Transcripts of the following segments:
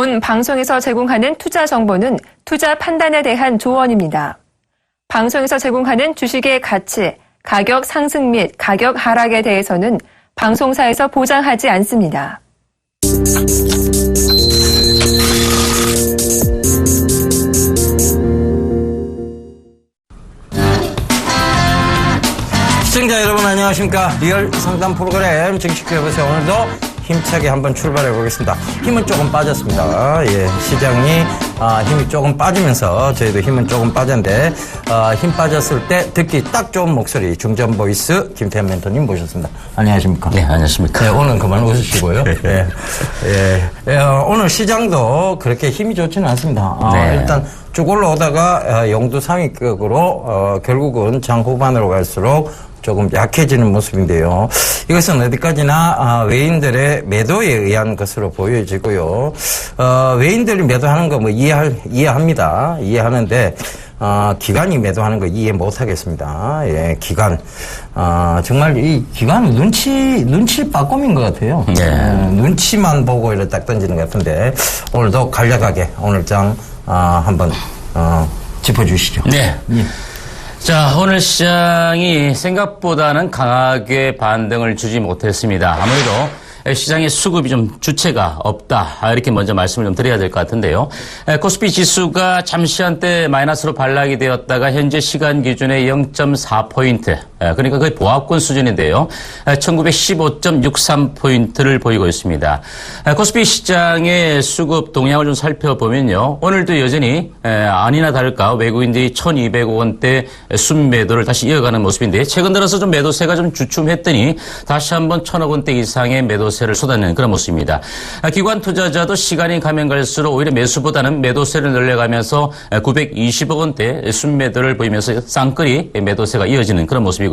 본 방송에서 제공하는 투자 정보는 투자 판단에 대한 조언입니다. 방송에서 제공하는 주식의 가치, 가격 상승 및 가격 하락에 대해서는 방송사에서 보장하지 않습니다. 시청자 여러분 안녕하십니까. 리얼 상담 프로그램 증시교보세요. 오늘도 힘차게 한번 출발해 보겠습니다. 힘은 조금 빠졌습니다. 예, 시장이 힘이 조금 빠지면서 저희도 힘은 조금 빠졌는데 힘 빠졌을 때 듣기 딱 좋은 목소리 중전 보이스 김태현 멘토님 모셨습니다. 안녕하십니까? 네, 안녕하십니까? 네, 오늘 그만 웃으시고요. 오늘 시장도 그렇게 힘이 좋지는 않습니다. 네. 일단 쭉 올라오다가 영두 상위격으로 결국은 장 후반으로 갈수록 조금 약해지는 모습인데요. 이것은 어디까지나 외인들의 매도에 의한 것으로 보여지고요. 외인들이 매도하는 거 뭐 이해합니다. 이해하는데 기관이 매도하는 거 이해 못하겠습니다. 예, 기관. 정말 이 기관은 눈치 빠꼼인 것 같아요. 네. 눈치만 보고 이렇게 딱 던지는 것 같은데 오늘도 간략하게 오늘 장 한번 짚어주시죠. 네. 예. 자, 오늘 시장이 생각보다는 강하게 반등을 주지 못했습니다. 아무래도 시장의 수급이 좀 주체가 없다. 이렇게 먼저 말씀을 좀 드려야 될 것 같은데요. 코스피 지수가 잠시 한때 마이너스로 반락이 되었다가 현재 시간 기준에 0.4포인트. 그러니까 거의 보합권 수준인데요. 1915.63포인트를 보이고 있습니다. 코스피 시장의 수급 동향을 좀 살펴보면요. 오늘도 여전히 아니나 다를까 외국인들이 1,200억 원대 순매도를 다시 이어가는 모습인데 최근 들어서 좀 매도세가 좀 주춤했더니 다시 한번 1,000억 원대 이상의 매도세를 쏟아내는 그런 모습입니다. 기관 투자자도 시간이 가면 갈수록 오히려 매수보다는 매도세를 늘려가면서 920억 원대 순매도를 보이면서 쌍끌이 매도세가 이어지는 그런 모습이고요.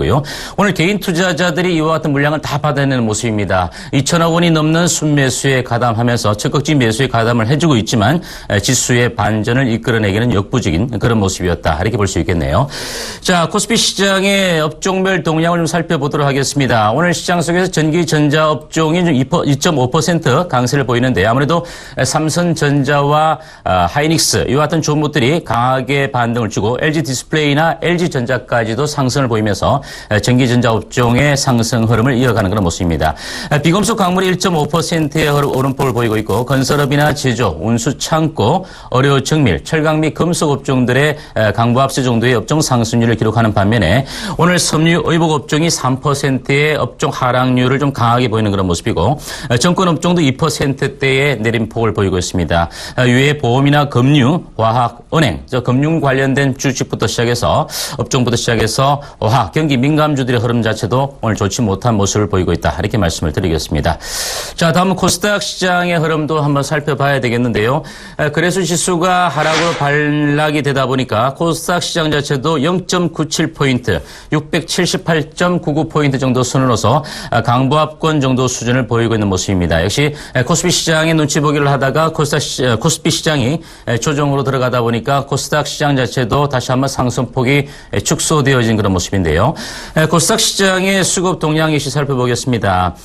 오늘 개인 투자자들이 이와 같은 물량을 다 받아내는 모습입니다. 2천억 원이 넘는 순매수에 가담하면서 적극적인 매수에 가담을 해주고 있지만 지수의 반전을 이끌어내기는 역부족인 그런 모습이었다. 이렇게 볼 수 있겠네요. 자, 코스피 시장의 업종별 동향을 좀 살펴보도록 하겠습니다. 오늘 시장 속에서 전기전자 업종이 좀 2.5% 강세를 보이는데 아무래도 삼성전자와 하이닉스 이와 같은 종목들이 강하게 반등을 주고 LG 디스플레이나 LG전자까지도 상승을 보이면서 전기전자 업종의 상승 흐름을 이어가는 그런 모습입니다. 비금속 광물이 1.5%의 오름폭을 보이고 있고 건설업이나 제조, 운수, 창고, 의료, 정밀, 철강 및 금속 업종들의 강보합세 정도의 업종 상승률을 기록하는 반면에 오늘 섬유, 의복 업종이 3%의 업종 하락률을 좀 강하게 보이는 그런 모습이고 정권 업종도 2%대의 내림폭을 보이고 있습니다. 유해 보험이나 금융, 화학, 은행, 금융 관련된 주식부터 시작해서 업종부터 시작해서 화학, 경기 민감주들의 흐름 자체도 오늘 좋지 못한 모습을 보이고 있다. 이렇게 말씀을 드리겠습니다. 자, 다음은 코스닥 시장의 흐름도 한번 살펴봐야 되겠는데요. 거래소 지수가 하락으로 반락이 되다 보니까 코스닥 시장 자체도 0.97포인트, 678.99포인트 정도 선으로서 강보합권 정도 수준을 보이고 있는 모습입니다. 역시 코스피 시장의 눈치 보기를 하다가 코스피 시장이 조정으로 들어가다 보니까 코스닥 시장 자체도 다시 한번 상승폭이 축소되어진 그런 모습인데요. 코스닥 시장의 수급 동향 역시 살펴보겠습니다.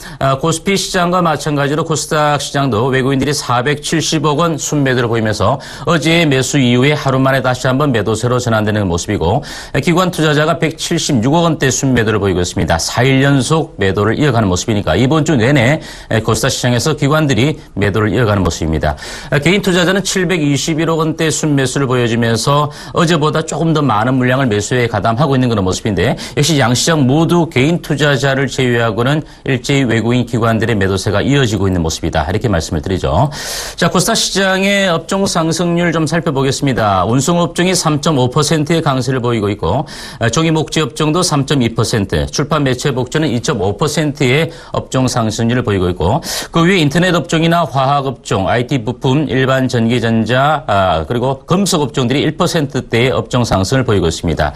코스피 시장과 마찬가지로 코스닥 시장도 외국인들이 470억 원 순매도를 보이면서 어제 매수 이후에 하루 만에 다시 한번 매도세로 전환되는 모습이고 기관 투자자가 176억 원대 순매도를 보이고 있습니다. 4일 연속 매도를 이어가는 모습이니까 이번 주 내내 코스닥 시장에서 기관들이 매도를 이어가는 모습입니다. 개인 투자자는 721억 원대 순매수를 보여주면서 어제보다 조금 더 많은 물량을 매수에 가담하고 있는 그런 모습인데 역시 양시장 모두 개인 투자자를 제외하고는 일제히 외국인 기관들의 매도세가 이어지고 있는 모습이다. 이렇게 말씀을 드리죠. 자, 코스닥 시장의 업종 상승률 좀 살펴보겠습니다. 운송업종이 3.5%의 강세를 보이고 있고 종이목재 업종도 3.2%, 출판 매체 복제는 2.5%의 업종 상승률을 보이고 있고 그 위에 인터넷 업종이나 화학 업종, IT 부품, 일반 전기전자 그리고 금속 업종들이 1%대의 업종 상승을 보이고 있습니다.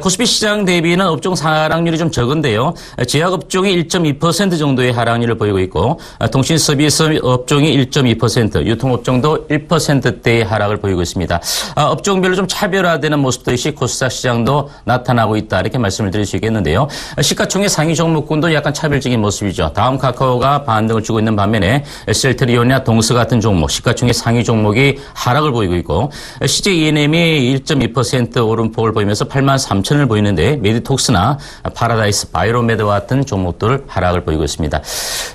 코스피 시장 대비는 업종 하락률이 좀 적은데요. 제약 업종이 1.2% 정도의 하락률을 보이고 있고 통신 서비스 업종이 1.2%, 유통 업종도 1%대의 하락을 보이고 있습니다. 업종별로 좀 차별화되는 모습도 역시 코스닥 시장도 나타나고 있다. 이렇게 말씀을 드릴 수 있겠는데요. 시가총액 상위 종목군도 약간 차별적인 모습이죠. 다음 카카오 카카오가 반등을 주고 있는 반면에 셀트리온이나 동스 같은 종목, 시가총액 상위 종목이 하락을 보이고 있고 CJ E&M이 1.2% 오름폭을 보이면서 83,000을 보이는데 메디톡스나 파라다이스 바이로메드와 같은 종목들 하락을 보이고 있습니다.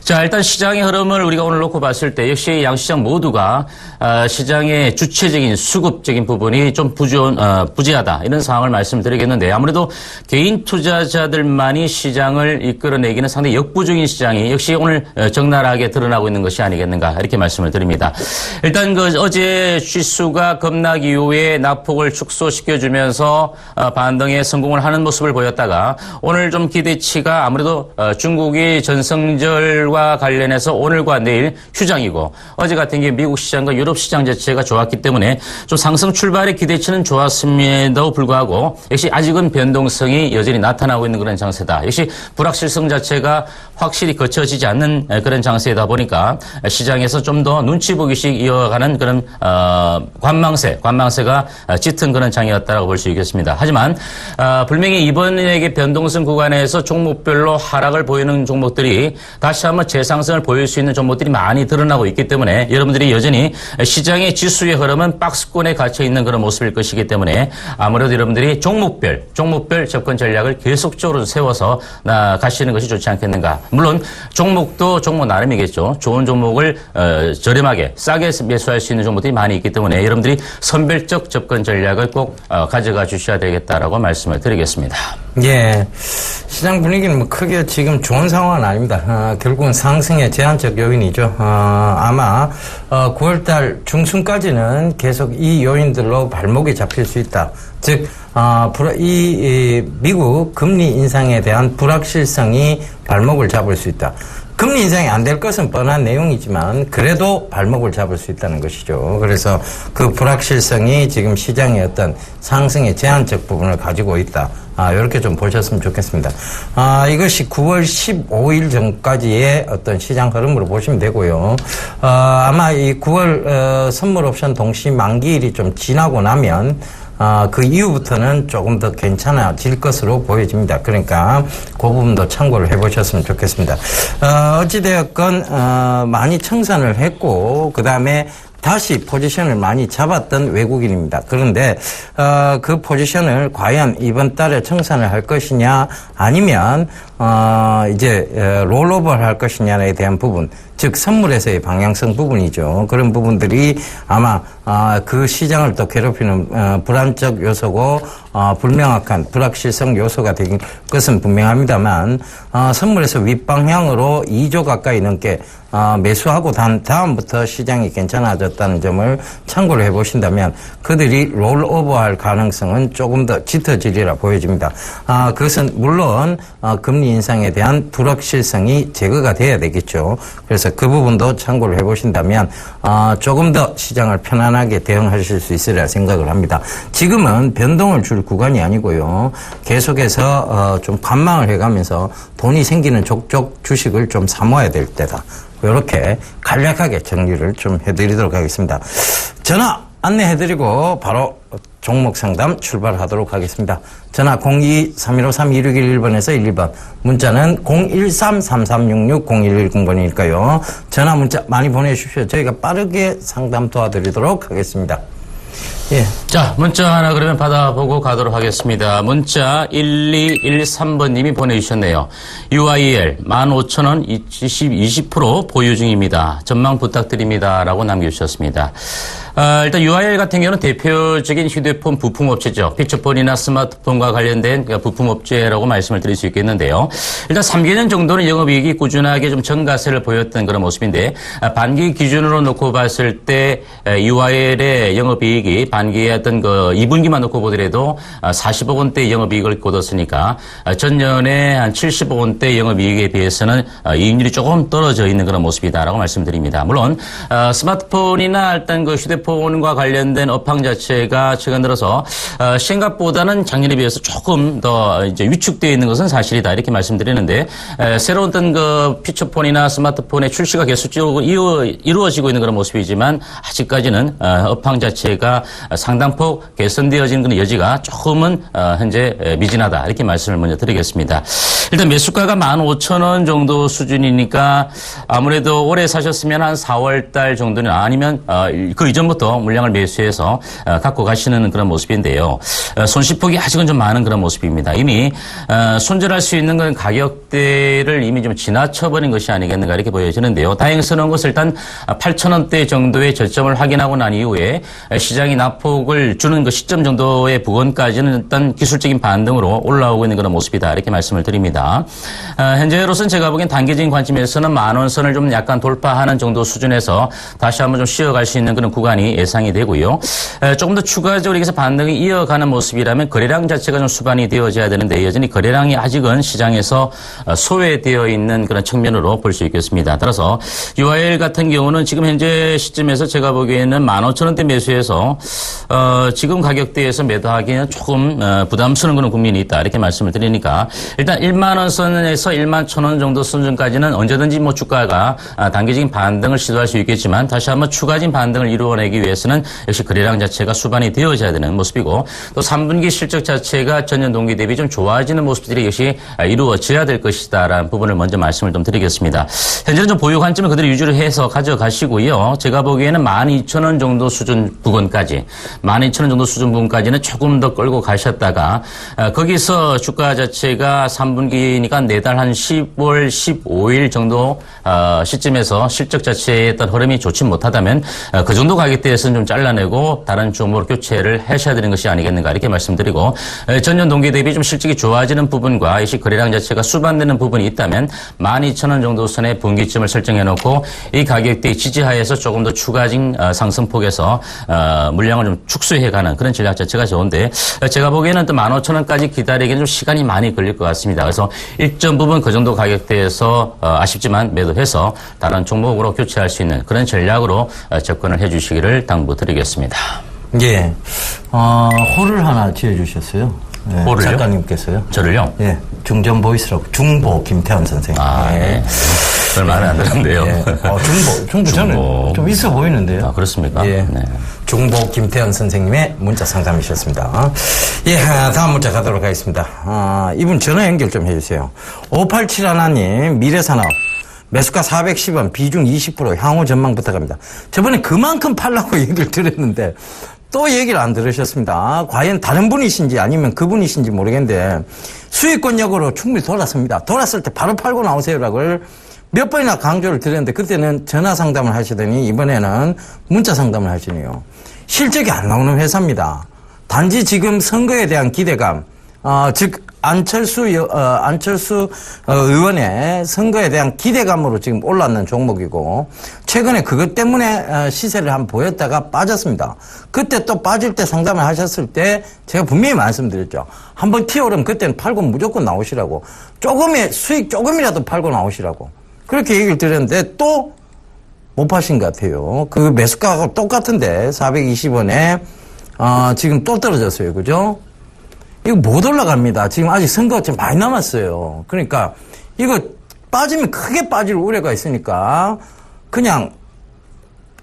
자, 일단 시장의 흐름을 우리가 오늘 놓고 봤을 때 역시 양시장 모두가 시장의 주체적인 수급적인 부분이 좀 부재하다 이런 상황을 말씀드리겠는데 아무래도 개인 투자자들만이 시장을 이끌어내기는 상당히 역부족인 시장이 역시 오늘 적나라하게 드러나고 있는 것이 아니겠는가 이렇게 말씀을 드립니다. 일단 어제 지수가 급락 이후에 낙폭을 축소시켜주면서 반등에 성공을 하는 모습을 보였다가 오늘 좀 기대치가 아무래도 중국이 전성절과 관련해서 오늘과 내일 휴장이고 어제 같은 경우 미국 시장과 유럽 시장 자체가 좋았기 때문에 좀 상승 출발의 기대치는 좋았음에도 불구하고 역시 아직은 변동성이 여전히 나타나고 있는 그런 장세다. 역시 불확실성 자체가 확실히 거쳐지지 않는 그런 장세이다 보니까 시장에서 좀 더 눈치 보기식 이어가는 그런 관망세가 짙은 그런 장이었다고 볼 수 있겠습니다. 하지만 분명히 이번에 변동성 구간에서 종목별로 하락을 보이는 종목들이 다시 한번 재상승을 보일 수 있는 종목들이 많이 드러나고 있기 때문에 여러분들이 여전히 시장의 지수의 흐름은 박스권에 갇혀 있는 그런 모습일 것이기 때문에 아무래도 여러분들이 종목별 접근 전략을 계속적으로 세워서 가시는 것이 좋지 않겠는가. 물론 종목도 종목 나름이겠죠. 좋은 종목을 저렴하게 싸게 매수할 수 있는 종목들이 많이 있기 때문에 여러분들이 선별적 접근 전략을 꼭 가져가 주셔야 되겠다라고 말씀을 드리겠습니다. 예. 시장 분위기는 뭐 크게 지금 좋은 상황은 아닙니다. 결국은 상승의 제한적 요인이죠. 아마 9월달 중순까지는 계속 이 요인들로 발목이 잡힐 수 있다. 즉 미국 금리 인상에 대한 불확실성이 발목을 잡을 수 있다. 금리 인상이 안 될 것은 뻔한 내용이지만 그래도 발목을 잡을 수 있다는 것이죠. 그래서 그 불확실성이 지금 시장의 어떤 상승의 제한적 부분을 가지고 있다. 이렇게 좀 보셨으면 좋겠습니다. 이것이 9월 15일 전까지의 어떤 시장 흐름으로 보시면 되고요. 아마 이 9월 선물 옵션 동시 만기일이 좀 지나고 나면 그 이후부터는 조금 더 괜찮아질 것으로 보여집니다. 그러니까 그 부분도 참고를 해보셨으면 좋겠습니다. 어찌되었건 많이 청산을 했고 그 다음에 다시 포지션을 많이 잡았던 외국인입니다. 그런데 그 포지션을 과연 이번 달에 청산을 할 것이냐 아니면 이제 롤오버를 할 것이냐에 대한 부분, 즉 선물에서의 방향성 부분이죠. 그런 부분들이 아마 그 시장을 또 괴롭히는 불안적 요소고 불명확한 불확실성 요소가 된 것은 분명합니다만 선물에서 윗방향으로 2조 가까이 넘게 매수하고 다음부터 시장이 괜찮아졌다는 점을 참고를 해보신다면 그들이 롤오버할 가능성은 조금 더 짙어지리라 보여집니다. 그것은 물론 금리 인상에 대한 불확실성이 제거가 돼야 되겠죠. 그래서 그 부분도 참고를 해보신다면 조금 더 시장을 편안하게 대응하실 수 있으리라 생각을 합니다. 지금은 변동을 줄 구간이 아니고요. 계속해서 좀 관망을 해가면서 돈이 생기는 족족 주식을 좀 사모아야 될 때다. 이렇게 간략하게 정리를 좀 해드리도록 하겠습니다. 전화 안내해드리고 바로 종목 상담 출발하도록 하겠습니다. 전화 02-3153-2611번에서 11번, 문자는 013-3366-0110번이니까요. 전화 문자 많이 보내주십시오. 저희가 빠르게 상담 도와드리도록 하겠습니다. 예. 자, 문자 하나 그러면 받아보고 가도록 하겠습니다. 문자 1213번님이 보내주셨네요. UIL 15,000원 20% 보유 중입니다. 전망 부탁드립니다. 라고 남겨주셨습니다. 일단 UIL 같은 경우는 대표적인 휴대폰 부품업체죠. 피처폰이나 스마트폰과 관련된 부품업체라고 말씀을 드릴 수 있겠는데요. 일단 3개년 정도는 영업이익이 꾸준하게 좀 정가세를 보였던 그런 모습인데 반기 기준으로 놓고 봤을 때 UIL의 영업이익이 반기의 어떤 2분기만 놓고 보더라도 40억 원대 영업이익을 거뒀으니까 전년에 한 70억 원대 영업이익에 비해서는 이익률이 조금 떨어져 있는 그런 모습이다라고 말씀드립니다. 물론 스마트폰이나 일단 휴대폰과 관련된 업황 자체가 최근 들어서 생각보다는 작년에 비해서 조금 더 이제 위축되어 있는 것은 사실이다 이렇게 말씀드리는데 새로운 어떤 피처폰이나 스마트폰의 출시가 계속적으로 이루어지고 있는 그런 모습이지만 아직까지는 업황 자체가 상당폭 개선되어지는 그런 여지가 조금은 현재 미진하다 이렇게 말씀을 먼저 드리겠습니다. 일단 매수가가 15,000원 정도 수준이니까 아무래도 오래 사셨으면 한 4월 달 정도는 아니면 그 이전부터 물량을 매수해서 갖고 가시는 그런 모습인데요. 손실폭이 아직은 좀 많은 그런 모습입니다. 이미 손절할 수 있는 건 가격대를 이미 좀 지나쳐버린 것이 아니겠는가 이렇게 보여지는데요. 다행스러운 것은 일단 8,000원대 정도의 저점을 확인하고 난 이후에 시장이 낙폭을 주는 그 시점 정도의 부근까지는 일단 기술적인 반등으로 올라오고 있는 그런 모습이다 이렇게 말씀을 드립니다. 현재로서는 제가 보기엔 단기적인 관점에서는 10,000원 선을 좀 약간 돌파하는 정도 수준에서 다시 한번 좀 쉬어갈 수 있는 그런 구간이 예상이 되고요. 조금 더 추가적으로 여기서 반등이 이어가는 모습이라면 거래량 자체가 좀 수반이 되어져야 되는데 여전히 거래량이 아직은 시장에서 소외되어 있는 그런 측면으로 볼 수 있겠습니다. 따라서 UIL 같은 경우는 지금 현재 시점에서 제가 보기에는 15,000원대 매수해서 지금 가격대에서 매도하기에는 조금 부담스러운 그런 국면이 있다 이렇게 말씀을 드리니까 일단 10,000원 선에서 11,000원 정도 수준까지는 언제든지 뭐 주가가 단기적인 반등을 시도할 수 있겠지만 다시 한번 추가적인 반등을 이루어내기 위해서는 역시 거래량 자체가 수반이 되어져야 되는 모습이고 또 3분기 실적 자체가 전년 동기 대비 좀 좋아지는 모습들이 역시 이루어져야 될 것이다라는 부분을 먼저 말씀을 좀 드리겠습니다. 현재는 좀 보유 관점을 그대로 유지를 해서 가져가시고요. 제가 보기에는 12,000원 정도 수준 부근까지 12,000원 정도 수준 부근까지는 조금 더 끌고 가셨다가 거기서 주가 자체가 3분기니까 내달 한 10월 15일 정도 시점에서 실적 자체의 어떤 흐름이 좋지 못하다면 그 정도 가격대에서는 좀 잘라내고 다른 종목으로 교체를 하셔야 되는 것이 아니겠는가 이렇게 말씀드리고 전년 동기 대비 좀 실적이 좋아지는 부분과 이 거래량 자체가 수반되는 부분이 있다면 12,000원 정도 선의 분기점을 설정해놓고 이 가격대의 지지하에서 조금 더 추가적인 상승폭에서 물량을 좀 축소해가는 그런 전략 자체가 좋은데 제가 보기에는 또 15,000원까지 기다리기에는 좀 시간이 많이 걸릴 것 같습니다. 그래서 일정 부분 그 정도 가격대에서 아쉽지만 매도해서 다른 종목으로 교체할 수 있는 그런 전략으로 접근을 해 주시기를 당부드리겠습니다. 예. 호를 하나 지어주셨어요. 네, 호를요? 작가님께서요. 저를요? 예. 중전 보이스라고. 중보 김태환 선생님. 예. 별로 말은 안 들었는데요. 예. 중보 저는 좀 있어 보이는데요. 그렇습니까? 예. 네. 중보 김태현 선생님의 문자 상담이셨습니다. 예, 다음 문자 가도록 하겠습니다. 이분 전화 연결 좀 해주세요. 5871님, 미래산업. 매수가 410원, 비중 20%, 향후 전망 부탁합니다. 저번에 그만큼 팔라고 얘기를 드렸는데, 또 얘기를 안 들으셨습니다. 과연 다른 분이신지 아니면 그분이신지 모르겠는데, 수익권역으로 충분히 돌았습니다. 돌았을 때 바로 팔고 나오세요라고 몇 번이나 강조를 드렸는데, 그때는 전화 상담을 하시더니, 이번에는 문자 상담을 하시네요. 실적이 안 나오는 회사입니다. 단지 지금 선거에 대한 기대감, 즉 안철수 의원의 선거에 대한 기대감으로 지금 올랐는 종목이고 최근에 그것 때문에 시세를 한번 보였다가 빠졌습니다. 그때 또 빠질 때 상담을 하셨을 때 제가 분명히 말씀드렸죠. 한번 튀어오르면 그때는 팔고 무조건 나오시라고. 조금의 수익 조금이라도 팔고 나오시라고. 그렇게 얘기를 드렸는데 또 못 파신 것 같아요. 그 매수가가 똑같은데 420원에 지금 또 떨어졌어요. 그죠? 이거 못 올라갑니다. 지금 아직 선거가 좀 많이 남았어요. 그러니까 이거 빠지면 크게 빠질 우려가 있으니까 그냥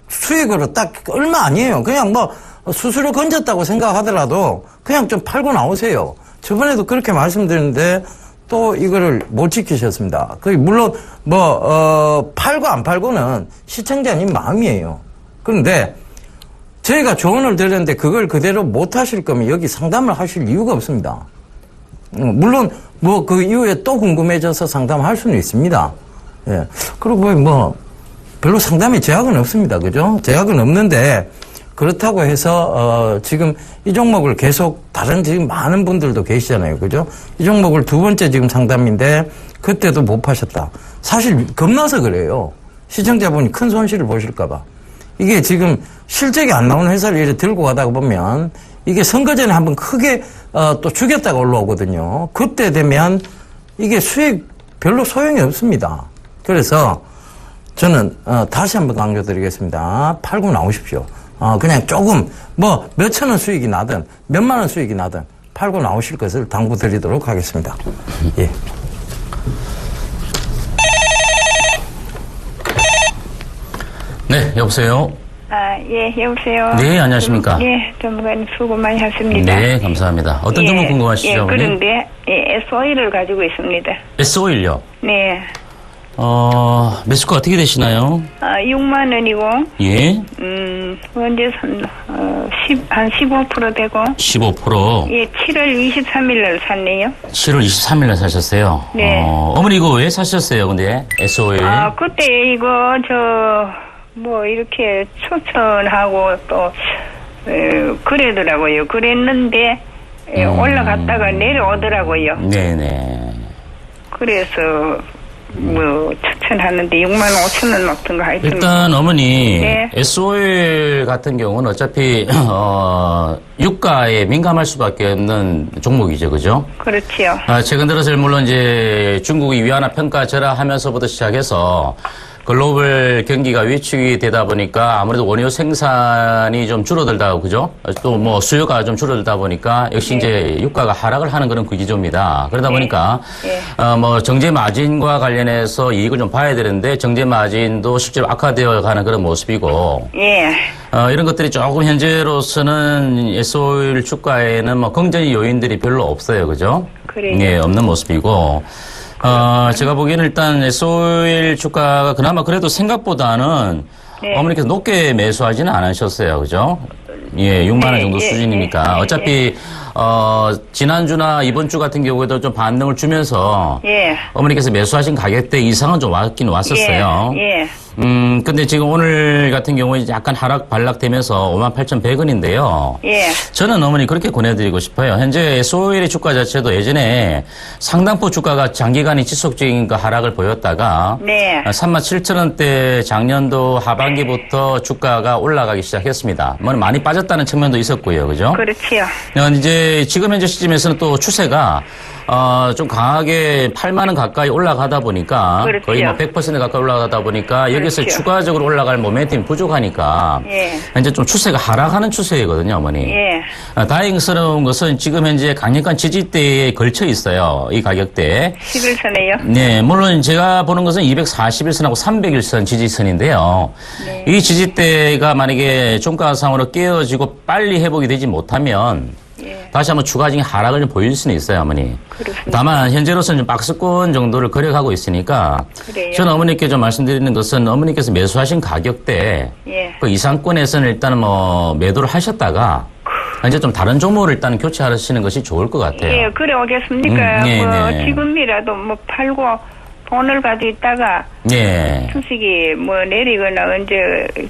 수익으로 딱 얼마 아니에요. 그냥 뭐 수수료 건졌다고 생각하더라도 그냥 좀 팔고 나오세요. 저번에도 그렇게 말씀드렸는데 또 이거를 못 지키셨습니다. 물론 팔고 안 팔고는 시청자님 마음이에요. 그런데 저희가 조언을 드렸는데 그걸 그대로 못 하실 거면 여기 상담을 하실 이유가 없습니다. 물론 그 이후에 또 궁금해져서 상담할 수는 있습니다. 예. 그리고 별로 상담에 제약은 없습니다. 그죠? 제약은 없는데 그렇다고 해서 지금 이 종목을 계속 다른 지금 많은 분들도 계시잖아요. 그죠? 이 종목을 두 번째 지금 상담인데 그때도 못 파셨다. 사실 겁나서 그래요. 시청자분이 큰 손실을 보실까 봐. 이게 지금 실적이 안 나오는 회사를 이렇게 들고 가다가 보면 이게 선거 전에 한번 크게 또 죽였다가 올라오거든요. 그때 되면 이게 수익 별로 소용이 없습니다. 그래서 저는 다시 한번 강조드리겠습니다. 팔고 나오십시오. 그냥 조금 몇천 원 수익이 나든 몇만 원 수익이 나든 팔고 나오실 것을 당부드리도록 하겠습니다. 예. 네, 여보세요. 예, 여보세요. 네, 안녕하십니까. 예, 전문가님 수고 많이 하십니다. 네, 감사합니다. 어떤 종목 궁금하시죠? 예, 어머니? 그런데, SOE를 가지고 있습니다. S-오일요. 네. 매수가 어떻게 되시나요? 6만 원이고, 예. 언제 한 15% 되고, 15%. 예, 7월 23일 날 샀네요. 7월 23일 날 사셨어요. 네. 어머니 이거 왜 사셨어요, 근데? S-오일. 그때 이거, 이렇게 추천하고 또, 그러더라고요. 그랬는데, 올라갔다가 내려오더라고요. 네네. 그래서 추천하는데 6만 5천 원 먹던 거 하여튼. 일단 어머니 네. S-오일 같은 경우는 어차피 유가에 민감할 수밖에 없는 종목이죠, 그죠? 그렇지요. 최근 들어서 물론 이제 중국이 위안화 평가 절하하면서부터 시작해서 글로벌 경기가 위축이 되다 보니까 아무래도 원유 생산이 좀 줄어들다, 그죠? 또 뭐 수요가 좀 줄어들다 보니까 역시 이제 유가가 하락을 하는 그런 구기조입니다. 그러다 보니까 정제 마진과 관련해서 이익을 좀 봐야 되는데 정제 마진도 실제로 악화되어 가는 그런 모습이고. 예. 이런 것들이 조금 현재로서는 S-오일 주가에는 긍정의 요인들이 별로 없어요, 그죠? 그래요. 예, 없는 모습이고. 제가 보기에는 일단 S-오일 주가가 그나마 그래도 생각보다는 어머니께서 높게 매수하지는 않으셨어요. 그죠? 예, 6만 원 정도 수준이니까. 어차피, 지난주나 이번 주 같은 경우에도 좀 반등을 주면서 어머니께서 매수하신 가격대 이상은 좀 왔긴 왔었어요. 예. 근데 지금 오늘 같은 경우에 약간 하락 반락되면서 58,100원인데요. 예. 저는 어머니 그렇게 권해드리고 싶어요. 현재 S-오일의 주가 자체도 예전에 상당폭 주가가 장기간이 지속적인 그 하락을 보였다가 37,000원대 작년도 하반기부터 주가가 올라가기 시작했습니다. 많이 빠졌다는 측면도 있었고요. 그죠? 그렇지요. 이제 지금 현재 시점에서는 또 추세가 좀 강하게 8만 원 가까이 올라가다 보니까 그렇지요. 거의 100% 가까이 올라가다 보니까 여기서 그렇지요. 추가적으로 올라갈 모멘텀이 부족하니까 현재 좀 추세가 하락하는 추세거든요, 어머니. 다행스러운 것은 지금 현재 강력한 지지대에 걸쳐 있어요, 이 가격대. 11선에요. 네, 물론 제가 보는 것은 241선하고 301선 지지선인데요. 이 지지대가 만약에 종가상으로 깨어지고 빨리 회복이 되지 못하면 다시 한번 추가적인 하락을 좀 보일 수는 있어요, 어머니. 그렇습니다. 다만 현재로서는 좀 박스권 정도를 거래하고 있으니까 그래요. 저는 어머니께 좀 말씀드리는 것은 어머니께서 매수하신 가격대 그 이상권에서는 일단은 매도를 하셨다가 이제 좀 다른 종목을 일단 교체하시는 것이 좋을 것 같아요. 예, 그래 오겠습니까? 네. 지금이라도 팔고 돈을 가지고 있다가 주식이 내리거나 언제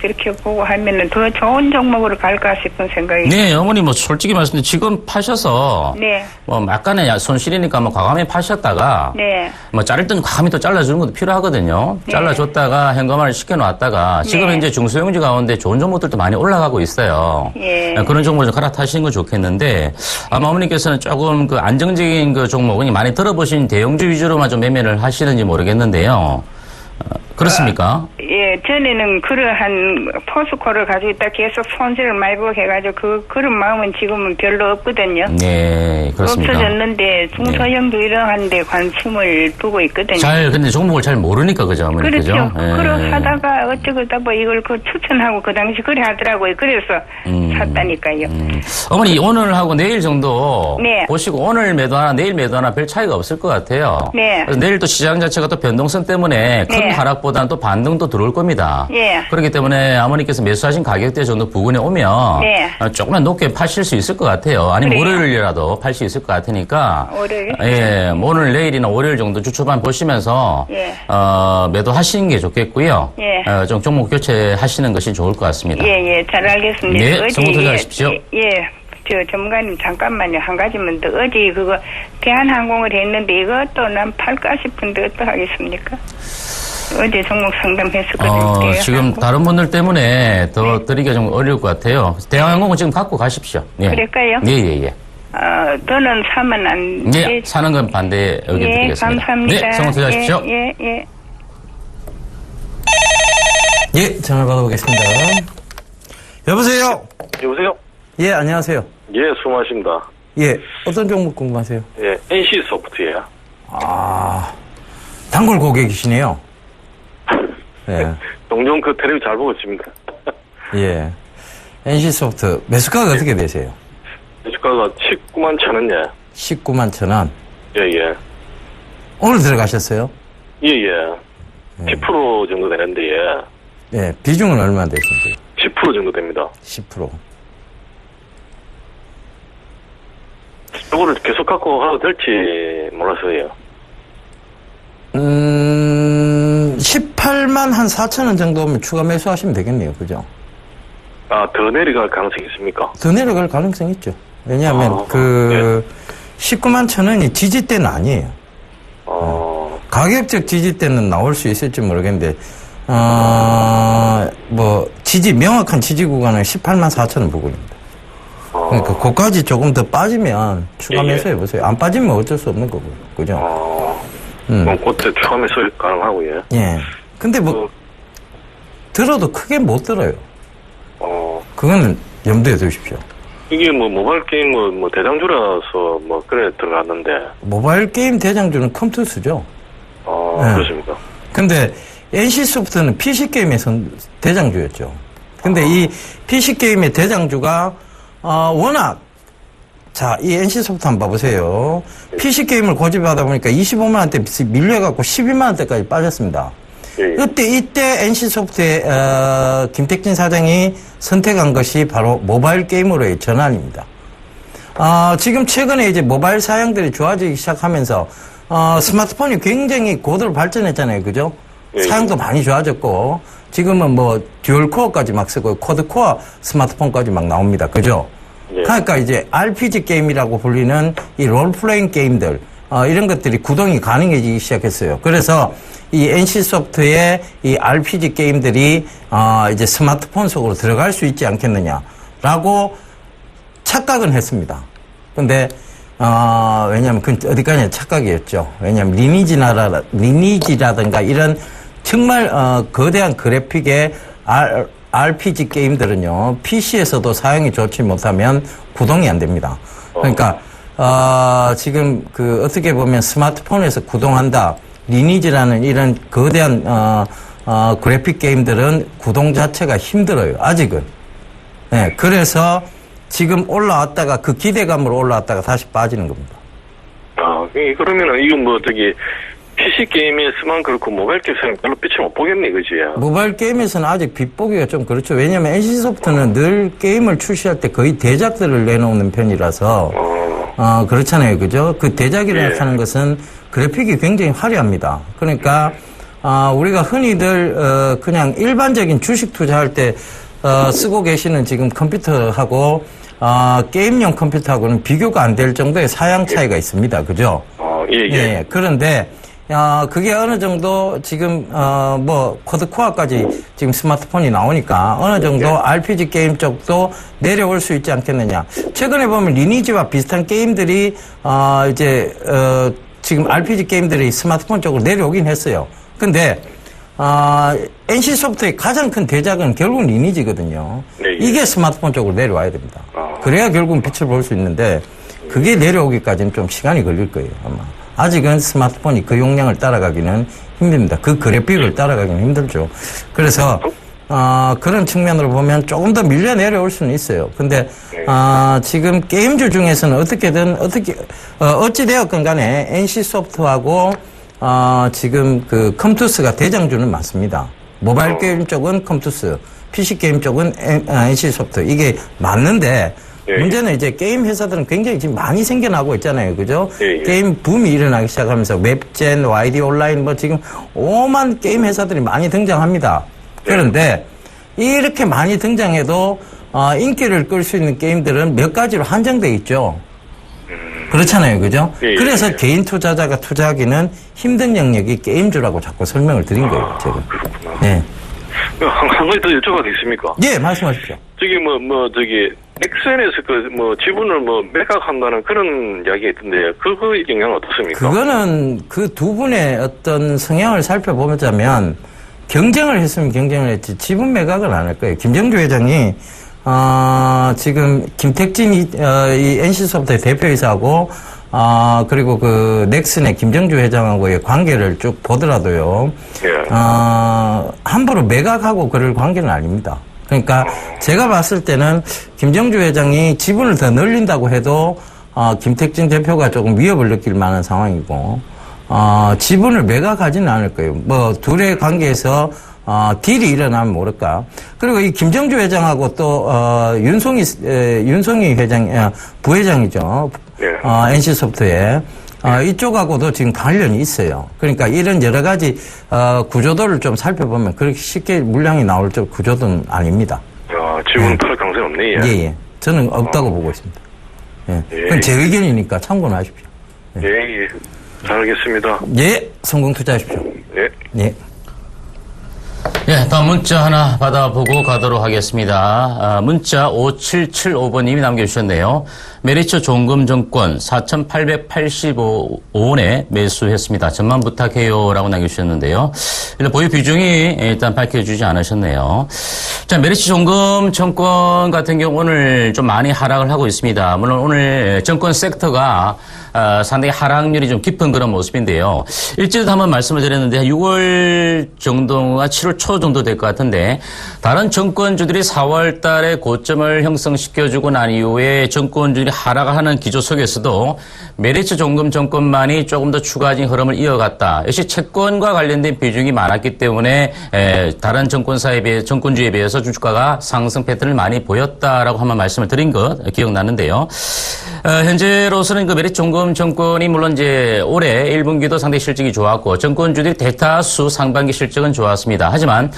그렇게 보고 하면은 더 좋은 종목으로 갈까 싶은 생각이. 네, 어머니 솔직히 말씀드리면 지금 파셔서 약간의 손실이니까 과감히 파셨다가 자를 땐 과감히 또 잘라주는 것도 필요하거든요. 잘라줬다가 현금화를 시켜놨다가 지금 현재 중소형주 가운데 좋은 종목들도 많이 올라가고 있어요. 그런 종목을 좀 갈아타시는 건 좋겠는데 아마 어머니께서는 조금 그 안정적인 그 종목은 많이 들어보신 대형주 위주로만 좀 매매를 하시는지 모르겠는데요. 그렇습니까? 전에는 그러한 포스코를 가지고 있다 계속 손실을 많이 보고 해가지고 그런 마음은 지금은 별로 없거든요. 네, 그렇습니까? 없어졌는데 중소형도 이러한데 관심을 두고 있거든요. 근데 종목을 잘 모르니까 그죠, 어머니? 그렇죠. 그러 하다가 어쩌고다 이걸 추천하고 그 당시 그래 하더라고요. 그래서 샀다니까요. 어머니 오늘하고 내일 정도 보시고 오늘 매도하나 내일 매도하나 별 차이가 없을 것 같아요. 그래서 내일 또 시장 자체가 또 변동성 때문에 큰 하락보다는 또 반등도 들어올 겁니다. 그렇기 때문에 어머니께서 매수하신 가격대 정도 부근에 오면 조금만 높게 파실 수 있을 것 같아요. 아니면 월요일이라도 팔 수 있을 것 같으니까 오늘 내일이나 월요일 정도 주 초반 보시면서 매도하시는 게 좋겠고요. 좀 종목 교체하시는 것이 좋을 것 같습니다. 잘 알겠습니다. 네, 성공 투자하십시오. 전문가님 잠깐만요. 한 가지만 더. 어제 그거 대한항공을 했는데 이것도 난 팔까 싶은데 어떡하겠습니까? 어제 종목 상담했었거든요. 지금 다른 분들 때문에 더 드리기가 좀 어려울 것 같아요. 대한항공은 지금 갖고 가십시오. 그럴까요? 더는 사면 안 돼. 사는 건 반대 의견 드리겠습니다. 감사합니다. 성공 투자하십시오. 전화 받아보겠습니다. 여보세요? 여보세요? 예, 안녕하세요. 예, 수고하십니다. 예, 어떤 종목 궁금하세요? 예, NC 소프트예요. 단골 고객이시네요. 예. 종종 그 텔레비 잘 보고 있습니다. 예. NC소프트 매수가가 어떻게 되세요? 주가가 19만 천 원이네. 19만 천 원. 예, 예. 오늘 들어가셨어요? 예, 예. 10% 정도 되는데, 예. 예. 비중은 얼마나 되신데요? 10% 정도 됩니다. 10%. 이거를 계속 갖고 가도 될지 몰라서요. 18만 한 4천 원 정도면 추가 매수하시면 되겠네요. 그죠? 아, 더 내려갈 가능성이 있습니까? 더 내려갈 가능성이 있죠. 왜냐하면 예. 19만 천 원이 지지대는 아니에요. 가격적 지지대는 나올 수 있을지 모르겠는데, 명확한 지지 구간은 18만 4천 원 부근입니다. 그러니까 그까지 조금 더 빠지면 추가 예, 예. 매수해보세요. 안 빠지면 어쩔 수 없는 거고요. 그죠? 그때 추가 매수 가능하고, 예. 예. 근데 들어도 크게 못 들어요. 그거는 염두에 두십시오. 이게 모바일 게임 대장주라서 그래 들어갔는데. 모바일 게임 대장주는 컴투스죠. 네. 그렇습니까? 근데 NC소프트는 PC게임에서 대장주였죠. 근데 이 PC게임의 대장주가, 워낙, 자, 이 NC소프트 한번 봐보세요. PC게임을 고집하다 보니까 25만원대 밀려갖고 12만원대까지 빠졌습니다. 예, 예. 이때 NC소프트의, 김택진 사장이 선택한 것이 바로 모바일 게임으로의 전환입니다. 지금 최근에 이제 모바일 사양들이 좋아지기 시작하면서, 스마트폰이 굉장히 고도로 발전했잖아요. 그죠? 예, 사양도 많이 좋아졌고, 지금은 듀얼 코어까지 막 쓰고, 쿼드 코어 스마트폰까지 막 나옵니다. 그죠? 예. 그러니까 이제 RPG 게임이라고 불리는 이 롤플레잉 게임들, 이런 것들이 구동이 가능해지기 시작했어요. 그래서 이 NC소프트의 이 RPG 게임들이, 이제 스마트폰 속으로 들어갈 수 있지 않겠느냐라고 착각은 했습니다. 근데, 왜냐면 어디까지나 착각이었죠. 왜냐면 리니지라든가 이런 정말, 거대한 그래픽의 RPG 게임들은요, PC에서도 사용이 좋지 못하면 구동이 안 됩니다. 그러니까, 지금 어떻게 보면 스마트폰에서 구동한다. 리니지라는 이런 거대한, 그래픽 게임들은 구동 자체가 힘들어요. 아직은. 네, 그래서 지금 올라왔다가 그 기대감으로 올라왔다가 다시 빠지는 겁니다. 그러면은 이건 PC 게임에서만 그렇고 모바일 게임에서는 별로 빛을 못 보겠네, 그지? 모바일 게임에서는 아직 빛보기가 좀 그렇죠. 왜냐면 NC소프트는 늘 게임을 출시할 때 거의 대작들을 내놓는 편이라서, 그렇잖아요. 그죠? 그 대작이라고 하는 것은 그래픽이 굉장히 화려합니다. 그러니까, 우리가 흔히들, 그냥 일반적인 주식 투자할 때, 쓰고 계시는 지금 컴퓨터하고, 게임용 컴퓨터하고는 비교가 안 될 정도의 사양 차이가 있습니다. 그죠? 예. 그런데, 그게 어느 정도 지금, 쿼드코어까지 지금 스마트폰이 나오니까 어느 정도 RPG 게임 쪽도 내려올 수 있지 않겠느냐. 최근에 보면 리니지와 비슷한 게임들이, 지금 RPG 게임들이 스마트폰 쪽으로 내려오긴 했어요. 근데, NC소프트의 가장 큰 대작은 결국은 리니지거든요. 네, 이게 스마트폰 쪽으로 내려와야 됩니다. 그래야 결국은 빛을 볼 수 있는데, 그게 내려오기까지는 좀 시간이 걸릴 거예요, 아마. 아직은 스마트폰이 그 용량을 따라가기는 힘듭니다. 그 그래픽을 따라가기는 힘들죠. 그래서, 그런 측면으로 보면 조금 더 밀려 내려올 수는 있어요. 근데, 지금 게임주 중에서는 어찌되었건 간에 NC소프트하고, 지금 컴투스가 대장주는 맞습니다. 모바일 게임 쪽은 컴투스, PC 게임 쪽은 NC소프트. 이게 맞는데, 문제는 이제 게임 회사들은 굉장히 지금 많이 생겨나고 있잖아요. 그죠? 게임 붐이 일어나기 시작하면서 웹젠, YD 온라인 지금 오만 게임 회사들이 많이 등장합니다. 그런데 이렇게 많이 등장해도 인기를 끌 수 있는 게임들은 몇 가지로 한정돼 있죠. 그렇잖아요. 그죠? 그래서 개인 투자자가 투자하기는 힘든 영역이 게임주라고 자꾸 설명을 드린 거예요. 제가. 그렇구나. 네. 한 가지 더 여쭤봐도 있습니까? 예, 말씀하십시오. 넥슨에서 지분을 매각한다는 그런 이야기가 있던데, 그거 영향은 어떻습니까? 그거는 그 두 분의 어떤 성향을 살펴보자면, 경쟁을 했으면 경쟁을 했지, 지분 매각은 안 할 거예요. 김정주 회장이, 지금 김택진 이 NC소프트의 대표이사하고, 그리고 넥슨의 김정주 회장하고의 관계를 쭉 보더라도요, 함부로 매각하고 그럴 관계는 아닙니다. 그러니까 제가 봤을 때는 김정주 회장이 지분을 더 늘린다고 해도 김택진 대표가 조금 위협을 느낄 만한 상황이고 지분을 매각하지는 않을 거예요. 뭐 둘의 관계에서 딜이 일어나면 모를까. 그리고 이 김정주 회장하고 또 윤송희 회장 부회장이죠. 네. NC소프트에 이쪽하고도 지금 관련이 있어요. 그러니까 이런 여러 가지 구조도를 좀 살펴보면 그렇게 쉽게 물량이 나올 구조도는 아닙니다. 지분 팔 가능성이 없네. 예. 저는 없다고 보고 있습니다. 예. 예. 그건 제 의견이니까 참고는 하십시오. 예. 잘 알겠습니다. 예. 성공 투자하십시오. 예. 예. 예, 다음 문자 하나 받아보고 가도록 하겠습니다. 문자 5775번님이 남겨주셨네요. 메리츠 종금증권 4,885원에 매수했습니다. 전만 부탁해요. 라고 남겨주셨는데요. 일단 보유 비중이 일단 밝혀주지 않으셨네요. 자, 메리츠 종금증권 같은 경우 오늘 좀 많이 하락을 하고 있습니다. 물론 오늘 정권 섹터가 상당히 하락률이 좀 깊은 그런 모습인데요. 일찍 한번 말씀을 드렸는데 6월 정도가 7월 초 정도 될 것 같은데 다른 정권주들이 4월 달에 고점을 형성시켜주고 난 이후에 정권주들이 하락을 하는 기조 속에서도 메리츠 종금증권만이 조금 더 추가적인 흐름을 이어갔다. 역시 채권과 관련된 비중이 많았기 때문에 다른 정권사에 비해 정권주에 비해서 주가가 상승 패턴을 많이 보였다라고 한번 말씀을 드린 것 기억나는데요. 현재로서는 그 메리츠 종금증권이 물론 이제 올해 1분기도 상당히 실적이 좋았고 정권주들이 대다수 상반기 실적은 좋았습니다. 하지만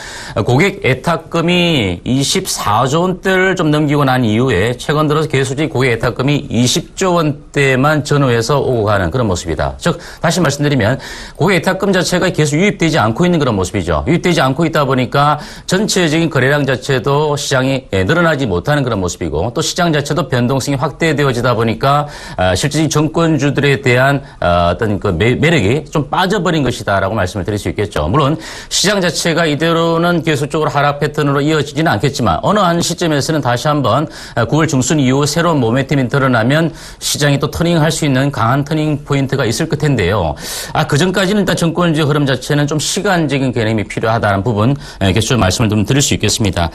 고객 애탁금이 24조 원대를 좀 넘기고 난 이후에 최근 들어서 계속적인 고객 애탁금이 20조 원대만 전후해서 오고 가는 그런 모습이다. 즉 다시 말씀드리면 고객 애탁금 자체가 계속 유입되지 않고 있는 그런 모습이죠. 유입되지 않고 있다 보니까 전체적인 거래량 자체도 시장이 늘어나지 못하는 그런 모습이고 또 시장 자체도 변동성이 확대되어지다 보니까 실질적인 정권주들에 대한 어떤 그 매력이 좀 빠져버린 것이다라고 말씀을 드릴 수 있겠죠. 물론 시장 자체가 이대로는 계속적으로 하락 패턴으로 이어지지는 않겠지만 어느 한 시점에서는 다시 한번 9월 중순 이후 새로운 모멘텀이 드러나면 시장이 또 터닝할 수 있는 강한 터닝 포인트가 있을 것 텐데요. 그 전까지는 일단 정권주의 흐름 자체는 좀 시간적인 개념이 필요하다는 부분 계속 말씀을 좀 드릴 수 있겠습니다.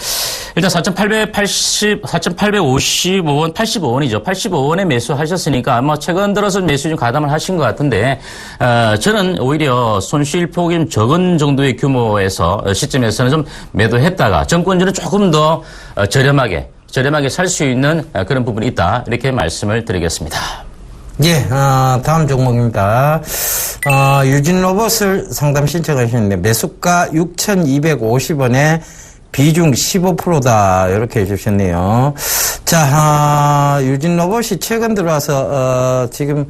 일단 4,855원, 85원이죠. 85원에 매수하셨으니까 아마 최근 들어서 매수 좀 가담을 하신 것 같은데 저는 오히려 손실폭이 좀 적은 정도의 규모에서 시점에서는 좀 매도했다가 정권주는 조금 더 저렴하게 살 수 있는 그런 부분이 있다. 이렇게 말씀을 드리겠습니다. 예, 다음 종목입니다. 유진 로봇을 상담 신청하셨는데 매수가 6,250원에 비중 15%다. 이렇게 해주셨네요. 자, 유진 로봇이 최근 들어와서, 지금,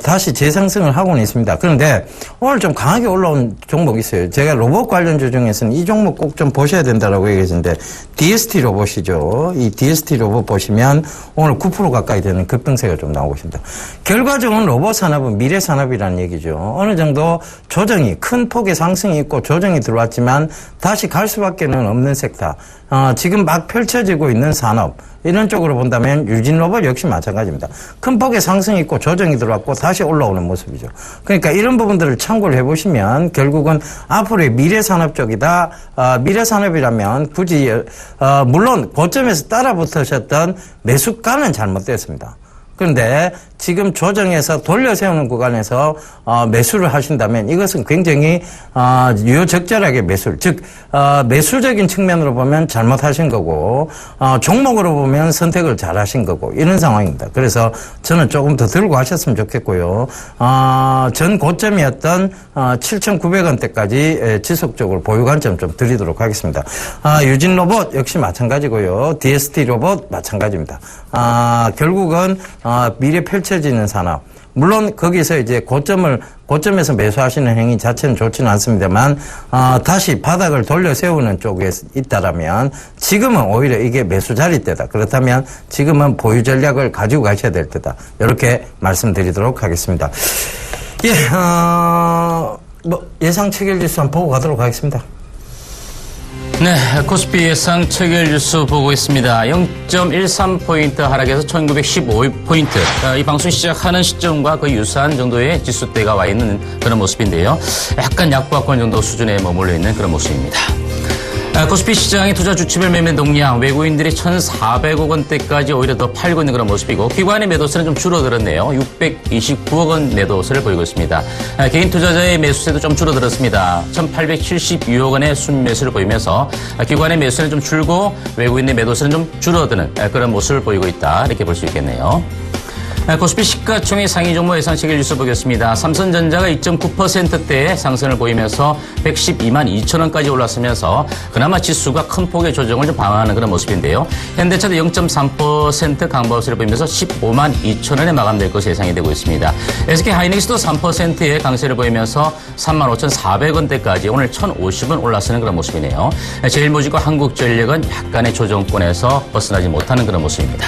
다시 재상승을 하고는 있습니다. 그런데 오늘 좀 강하게 올라온 종목이 있어요. 제가 로봇 관련주 중에서는 이 종목 꼭 좀 보셔야 된다라고 얘기했는데 DST 로봇이죠. 이 DST 로봇 보시면 오늘 9% 가까이 되는 급등세가 좀 나오고 있습니다. 결과적으로 로봇 산업은 미래 산업이라는 얘기죠. 어느 정도 조정이 큰 폭의 상승이 있고 조정이 들어왔지만 다시 갈 수밖에는 없는 섹터. 지금 막 펼쳐지고 있는 산업. 이런 쪽으로 본다면 유진 로봇 역시 마찬가지입니다. 큰 폭의 상승이 있고 조정이 들어왔고 다시 올라오는 모습이죠. 그러니까 이런 부분들을 참고를 해보시면 결국은 앞으로의 미래 산업 쪽이다. 미래 산업이라면 굳이 물론 고점에서 따라붙으셨던 매수가는 잘못됐습니다. 그런데 지금 조정해서 돌려세우는 구간에서 매수를 하신다면 이것은 굉장히 유효적절하게 매수를, 즉 매수적인 측면으로 보면 잘못하신 거고 종목으로 보면 선택을 잘하신 거고 이런 상황입니다. 그래서 저는 조금 더 들고 하셨으면 좋겠고요. 전 고점이었던 7,900원대까지 지속적으로 보유 관점 좀 드리도록 하겠습니다. 유진 로봇 역시 마찬가지고요. DST 로봇 마찬가지입니다. 결국은 미래 펼쳐지는 산업. 물론 거기서 이제 고점에서 매수하시는 행위 자체는 좋지는 않습니다만 다시 바닥을 돌려 세우는 쪽에 있다라면 지금은 오히려 이게 매수 자리 때다. 그렇다면 지금은 보유 전략을 가지고 가셔야 될 때다. 이렇게 말씀드리도록 하겠습니다. 예, 예상 체결 지수 한번 보고 가도록 하겠습니다. 네, 코스피 예상 체결지수 보고 있습니다. 0.13포인트 하락해서 1915포인트. 이 방송 시작하는 시점과 거의 유사한 정도의 지수대가 와 있는 그런 모습인데요. 약간 약보합권 정도 수준에 머물러 있는 그런 모습입니다. 코스피 시장의 투자 주치별 매매 동량 외국인들이 1,400억 원대까지 오히려 더 팔고 있는 그런 모습이고 기관의 매도세는 좀 줄어들었네요. 629억 원 매도세를 보이고 있습니다. 개인 투자자의 매수세도 좀 줄어들었습니다. 1,876억 원의 순매수를 보이면서 기관의 매수세는 좀 줄고 외국인의 매도세는 좀 줄어드는 그런 모습을 보이고 있다. 이렇게 볼 수 있겠네요. 코스피 시가총액 상위 종목 예상 체결 뉴스 보겠습니다. 삼성전자가 2.9%대의 상승을 보이면서 112만 2천 원까지 올랐으면서 그나마 지수가 큰 폭의 조정을 좀 방어하는 그런 모습인데요. 현대차도 0.3% 강보합세를 보이면서 15만 2천 원에 마감될 것으로 예상이 되고 있습니다. SK하이닉스도 3%의 강세를 보이면서 3만 5,400원대까지 오늘 1,050원 올라서는 그런 모습이네요. 제일모직과 한국전력은 약간의 조정권에서 벗어나지 못하는 그런 모습입니다.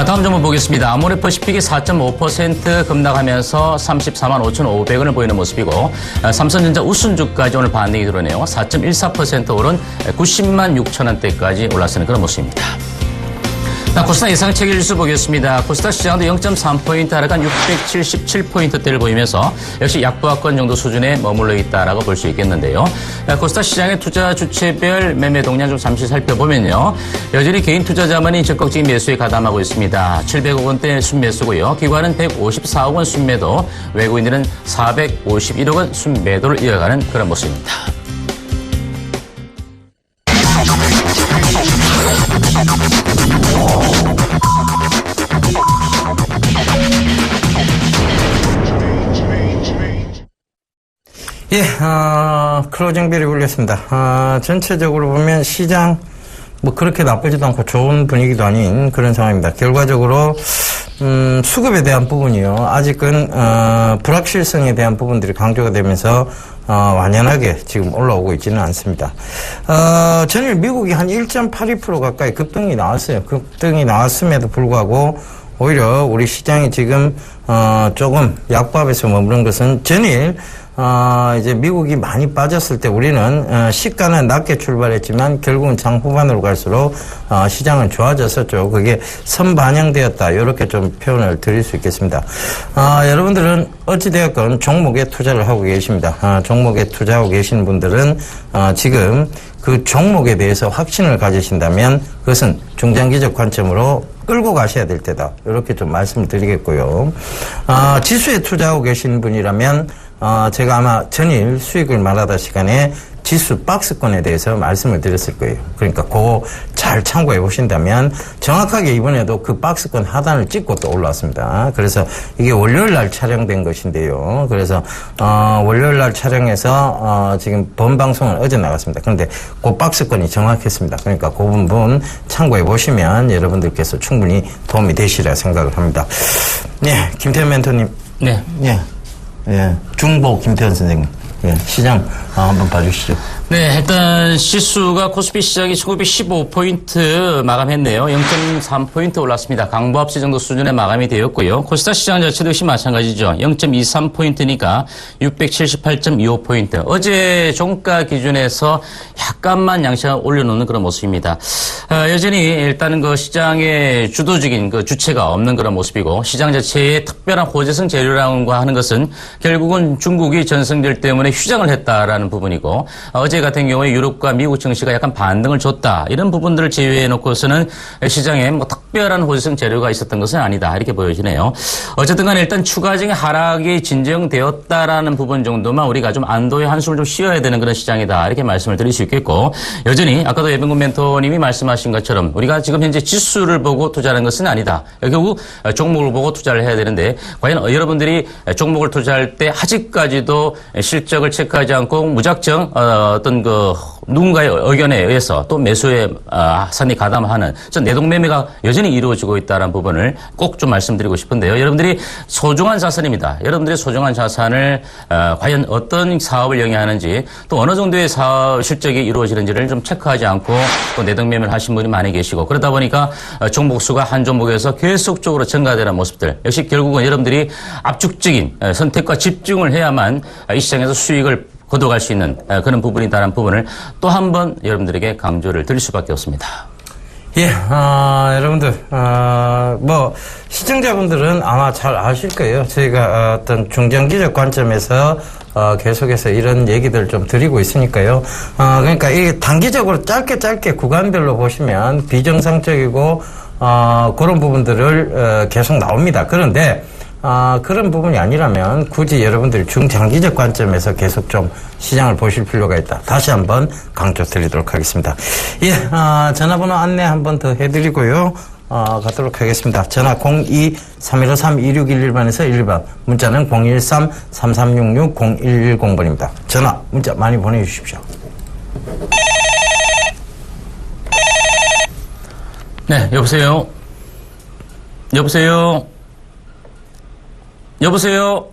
다음 종목 보겠습니다. 아모레퍼시픽이 4.5% 급락하면서 34만 5,500원을 보이는 모습이고 삼성전자 우순주까지 오늘 반등이 들어오네요. 4.14% 오른 90만 6천 원대까지 올라서는 그런 모습입니다. 코스닥 예상 체결 뉴스 보겠습니다. 코스닥 시장도 0.3포인트 하락한 677포인트대를 보이면서 역시 약보합권 정도 수준에 머물러 있다라고 볼 수 있겠는데요. 코스닥 시장의 투자 주체별 매매 동향 좀 잠시 살펴보면요. 여전히 개인 투자자만이 적극적인 매수에 가담하고 있습니다. 700억 원대 순매수고요. 기관은 154억 원 순매도, 외국인들은 451억 원 순매도를 이어가는 그런 모습입니다. 예, 클로징벨이 울렸습니다. 전체적으로 보면 시장, 그렇게 나쁘지도 않고 좋은 분위기도 아닌 그런 상황입니다. 결과적으로, 수급에 대한 부분이요. 아직은, 불확실성에 대한 부분들이 강조가 되면서, 완연하게 지금 올라오고 있지는 않습니다. 전일 미국이 한 1.82% 가까이 급등이 나왔어요. 급등이 나왔음에도 불구하고, 오히려 우리 시장이 지금, 조금 약보합에서 머무른 것은 전일, 이제 미국이 많이 빠졌을 때 우리는 시가는 낮게 출발했지만 결국은 장 후반으로 갈수록 시장은 좋아졌었죠. 그게 선반영되었다. 이렇게 좀 표현을 드릴 수 있겠습니다. 여러분들은 어찌되었건 종목에 투자를 하고 계십니다. 종목에 투자하고 계시는 분들은 지금 그 종목에 대해서 확신을 가지신다면 그것은 중장기적 관점으로 끌고 가셔야 될 때다. 이렇게 좀 말씀을 드리겠고요. 지수에 투자하고 계신 분이라면 제가 아마 전일 수익을 말하다 시간에 지수 박스권에 대해서 말씀을 드렸을 거예요. 그러니까 그거 잘 참고해 보신다면 정확하게 이번에도 그 박스권 하단을 찍고 또 올라왔습니다. 그래서 이게 월요일 날 촬영된 것인데요. 그래서 월요일 날 촬영해서 지금 본 방송은 어제 나갔습니다. 그런데 그 박스권이 정확했습니다. 그러니까 그 부분 참고해 보시면 여러분들께서 충분히 도움이 되시리라 생각을 합니다. 네, 김태현 멘토님. 네. 예, 중보 김태현 선생님. 예, 시장 한번 봐주시죠. 네, 일단 지수가 코스피 시장이 1915포인트 마감했네요. 0.3포인트 올랐습니다. 강보합세 정도 수준의 마감이 되었고요. 코스닥 시장 자체도 역시 마찬가지죠. 0.23포인트니까 678.25포인트. 어제 종가 기준에서 약간만 양시가 올려놓는 그런 모습입니다. 여전히 일단은 그 시장의 주도적인 그 주체가 없는 그런 모습이고 시장 자체의 특별한 호재성 재료라고 하는 것은 결국은 중국이 전승절 때문에 휴장을 했다라는 부분이고 어제 같은 경우에 유럽과 미국 증시가 약간 반등을 줬다. 이런 부분들을 제외해 놓고서는 시장에 특별한 호재성 재료가 있었던 것은 아니다. 이렇게 보여지네요. 어쨌든 간에 일단 추가적인 하락이 진정되었다라는 부분 정도만 우리가 좀 안도의 한숨을 좀 쉬어야 되는 그런 시장이다. 이렇게 말씀을 드릴 수 있겠고 여전히 아까도 예병군 멘토님이 말씀하신 것처럼 우리가 지금 현재 지수를 보고 투자하는 것은 아니다. 결국 종목을 보고 투자를 해야 되는데 과연 여러분들이 종목을 투자할 때 아직까지도 실적을 체크하지 않고 무작정 어떤 그 누군가의 의견에 의해서 또 매수에 산이 가담하는 전 내동매매가 여전히 이루어지고 있다는 부분을 꼭 좀 말씀드리고 싶은데요. 여러분들이 소중한 자산입니다. 여러분들의 소중한 자산을 과연 어떤 사업을 영위하는지 또 어느 정도의 사업 실적이 이루어지는지를 좀 체크하지 않고 또 내동매매를 하신 분이 많이 계시고 그러다 보니까 종목 수가 한 종목에서 계속적으로 증가되는 모습들 역시 결국은 여러분들이 압축적인 선택과 집중을 해야만 이 시장에서 수익을 거둬갈 수 있는 그런 부분이다라는 부분을 또 한 번 여러분들에게 강조를 드릴 수밖에 없습니다. 예, 여러분들, 시청자분들은 아마 잘 아실 거예요. 저희가 어떤 중장기적 관점에서 계속해서 이런 얘기들 좀 드리고 있으니까요. 그러니까 이게 단기적으로 짧게 구간별로 보시면 비정상적이고, 그런 부분들을 계속 나옵니다. 그런데, 그런 부분이 아니라면 굳이 여러분들이 중장기적 관점에서 계속 좀 시장을 보실 필요가 있다. 다시 한번 강조 드리도록 하겠습니다. 예, 전화번호 안내 한번 더 해드리고요. 가도록 하겠습니다. 전화 02-3153-2611번에서 1번, 문자는 013-3366-0110번입니다. 전화, 문자 많이 보내주십시오. 네, 여보세요? 여보세요? 여보세요?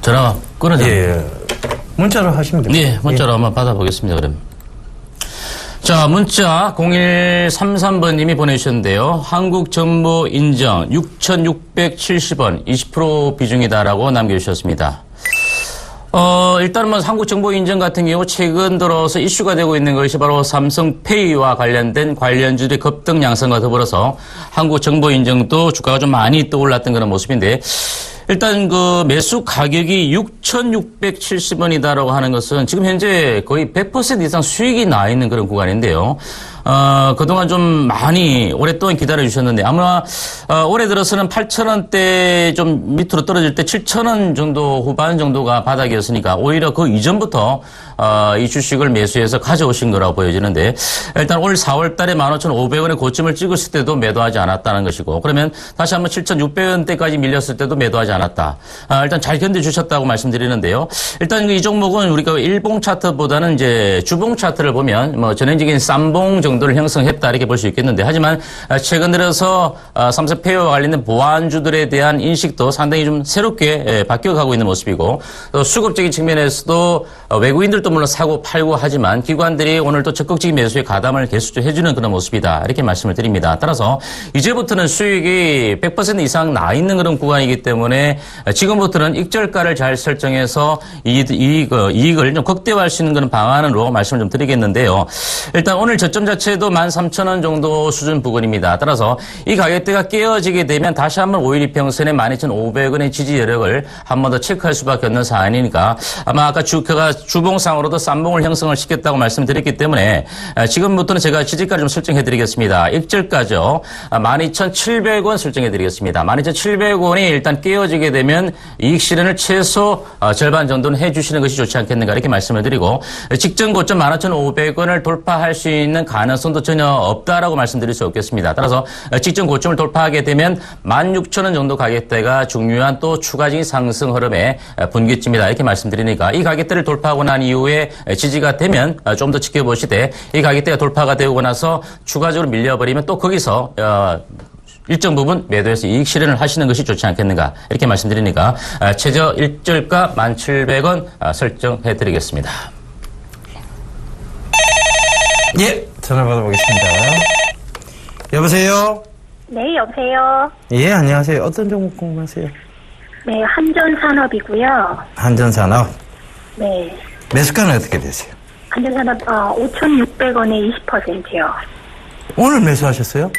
전화 끊어져. 예, 문자로 하시면 됩니다. 네, 문자로 한번 받아보겠습니다, 그럼. 자, 문자 0133번님이 보내주셨는데요. 한국정보 인정 6,670원 20% 비중이다라고 남겨주셨습니다. 일단은 한국정보 인정 같은 경우 최근 들어서 이슈가 되고 있는 것이 바로 삼성페이와 관련된 관련주들의 급등 양상과 더불어서 한국정보 인정도 주가가 좀 많이 떠올랐던 그런 모습인데, 일단 그 매수 가격이 6,670원이다라고 하는 것은 지금 현재 거의 100% 이상 수익이 나 있는 그런 구간인데요. 그동안 좀 많이 오랫동안 기다려 주셨는데 아마 올해 들어서는 8,000원대 좀 밑으로 떨어질 때 7,000원 정도 후반 정도가 바닥이었으니까 오히려 그 이전부터 이 주식을 매수해서 가져오신 거라고 보여지는데, 일단 올 4월 달에 15,500원의 고점을 찍었을 때도 매도하지 않았다는 것이고, 그러면 다시 한번 7,600원대까지 밀렸을 때도 매도하지 않았다. 일단 잘 견뎌주셨다고 말씀드리는데요. 일단 이 종목은 우리가 일봉 차트보다는 이제 주봉 차트를 보면 뭐 전형적인 쌈봉 정도를 형성했다 이렇게 볼 수 있겠는데, 하지만 최근 들어서 삼성페이와 관련된 보안주들에 대한 인식도 상당히 좀 새롭게 바뀌어가고 있는 모습이고, 또 수급적인 측면에서도 외국인들도 물론 사고 팔고 하지만 기관들이 오늘 또 적극적인 매수에 가담을 계속 해주는 그런 모습이다 이렇게 말씀을 드립니다. 따라서 이제부터는 수익이 100% 이상 나 있는 그런 구간이기 때문에 지금부터는 익절가를 잘 설정해서 이익을 좀 극대화할 수 있는 그런 방안으로 말씀을 좀 드리겠는데요. 일단 오늘 저점 자체도 13,000원 정도 수준 부근입니다. 따라서 이 가격대가 깨어지게 되면 다시 한번 5일 이평선의 12,500원의 지지 여력을 한 번 더 체크할 수밖에 없는 사안이니까, 아마 아까 주가가 주봉상으로도 쌈봉을 형성을 시켰다고 말씀드렸기 때문에 지금부터는 제가 지지가를 좀 설정해드리겠습니다. 익절가죠. 12,700원 설정해드리겠습니다. 12,700원이 일단 깨어지게 되면 이익 실현을 최소 절반 정도는 해주시는 것이 좋지 않겠는가 이렇게 말씀을 드리고, 직전 고점 15,500원을 돌파할 수 있는 가능성도 전혀 없다라고 말씀드릴 수 없겠습니다. 따라서 직전 고점을 돌파하게 되면 16,000원 정도 가격대가 중요한 또 추가적인 상승 흐름의 분기점이다 이렇게 말씀드리니까, 이 가격대를 돌파하고 난 이후에 지지가 되면 좀 더 지켜보시되, 이 가격대가 돌파가 되고 나서 추가적으로 밀려버리면 또 거기서 일정 부분 매도해서 이익 실현을 하시는 것이 좋지 않겠는가 이렇게 말씀드리니까 최저 일절가 1,700원 설정해드리겠습니다. 예, 전화 받아보겠습니다. 여보세요? 네, 여보세요. 예, 안녕하세요. 어떤 종목 궁금하세요? 네, 한전산업이고요. 한전산업. 네, 매수가는 어떻게 되세요? 한전산업 5,600원에 20%요. 오늘 매수하셨어요?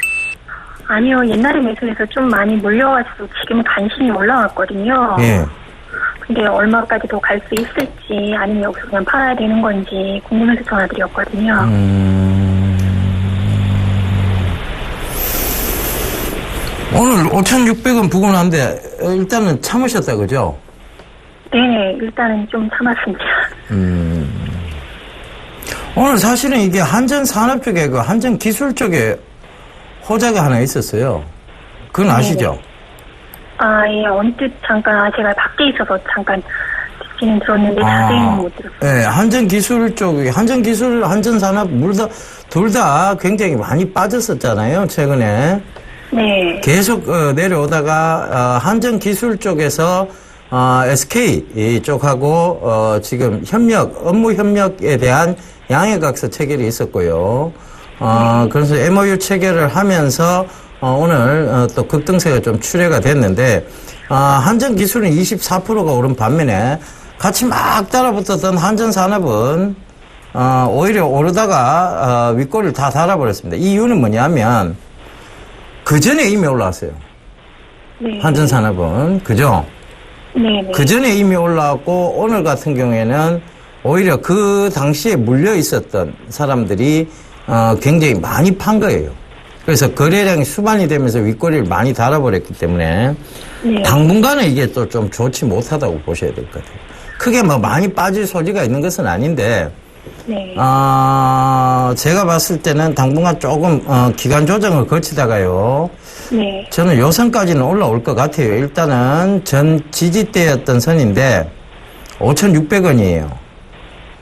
아니요, 옛날에 매수해서 좀 많이 몰려가지고 지금 간신히 올라왔거든요. 예. 근데 얼마까지 더 갈 수 있을지, 아니면 여기서 그냥 팔아야 되는 건지 궁금해서 전화드렸거든요. 오늘 5,600원 부근한데 일단은 참으셨다 그죠? 네, 일단은 좀 참았습니다. 오늘 사실은 이게 한전산업 쪽에 그 한전기술 쪽에 호재가 하나 있었어요. 그건 아시죠? 예, 언뜻 잠깐 제가 밖에 있어서 잠깐 듣기는 들었는데 자세히는 못 들었어요. 네, 한전기술 쪽에 한전기술, 한전산업 둘 다 굉장히 많이 빠졌었잖아요, 최근에. 네. 계속 내려오다가 한전기술 쪽에서 SK 쪽하고 지금 업무 협력에 대한 양해각서 체결이 있었고요. 그래서 MOU 체결을 하면서 오늘 또 급등세가 좀 출회가 됐는데, 한전기술은 24%가 오른 반면에 같이 막 따라붙었던 한전산업은 오히려 오르다가 윗꼬리를 다 달아버렸습니다. 이 이유는 뭐냐면 그 전에 이미 올라왔어요. 네. 한전산업은 그죠? 네. 네. 그 전에 이미 올라왔고 오늘 같은 경우에는 오히려 그 당시에 물려 있었던 사람들이 굉장히 많이 판 거예요. 그래서 거래량이 수반이 되면서 윗꼬리를 많이 달아버렸기 때문에 네. 당분간은 이게 또 좀 좋지 못하다고 보셔야 될 것 같아요. 크게 뭐 많이 빠질 소지가 있는 것은 아닌데 네. 제가 봤을 때는 당분간 조금 기간 조정을 거치다가요. 네. 저는 요 선까지는 올라올 것 같아요. 일단은 전 지지대였던 선인데 5,600원이에요.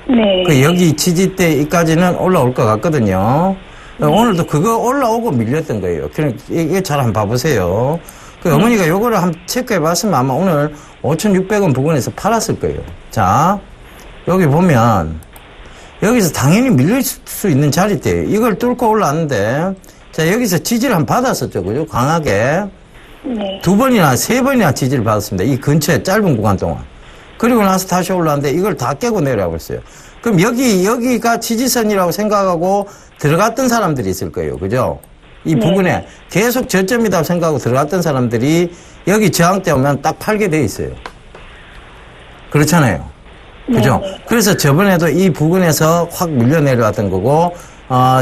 네. 그 여기 지지대까지는 올라올 것 같거든요. 오늘도 그거 올라오고 밀렸던 거예요. 그러니까 이게 잘 한번 봐보세요. 그 어머니가 요거를 한번 체크해 봤으면 아마 오늘 5,600원 부근에서 팔았을 거예요. 자, 여기 보면 여기서 당연히 밀릴 수 있는 자리대예요. 이걸 뚫고 올라왔는데 자, 여기서 지지를 한번 받았었죠. 그죠? 강하게. 네. 2번이나 3번이나 지지를 받았습니다. 이 근처에 짧은 구간 동안. 그리고 나서 다시 올라왔는데 이걸 다 깨고 내려와 버렸어요. 그럼 여기가 지지선이라고 생각하고 들어갔던 사람들이 있을 거예요. 그죠? 이 부근에 계속 저점이라고 생각하고 들어갔던 사람들이 여기 저항대 오면 딱 팔게 돼 있어요. 그렇잖아요. 그죠? 네. 그래서 저번에도 이 부근에서 확 밀려 내려왔던 거고,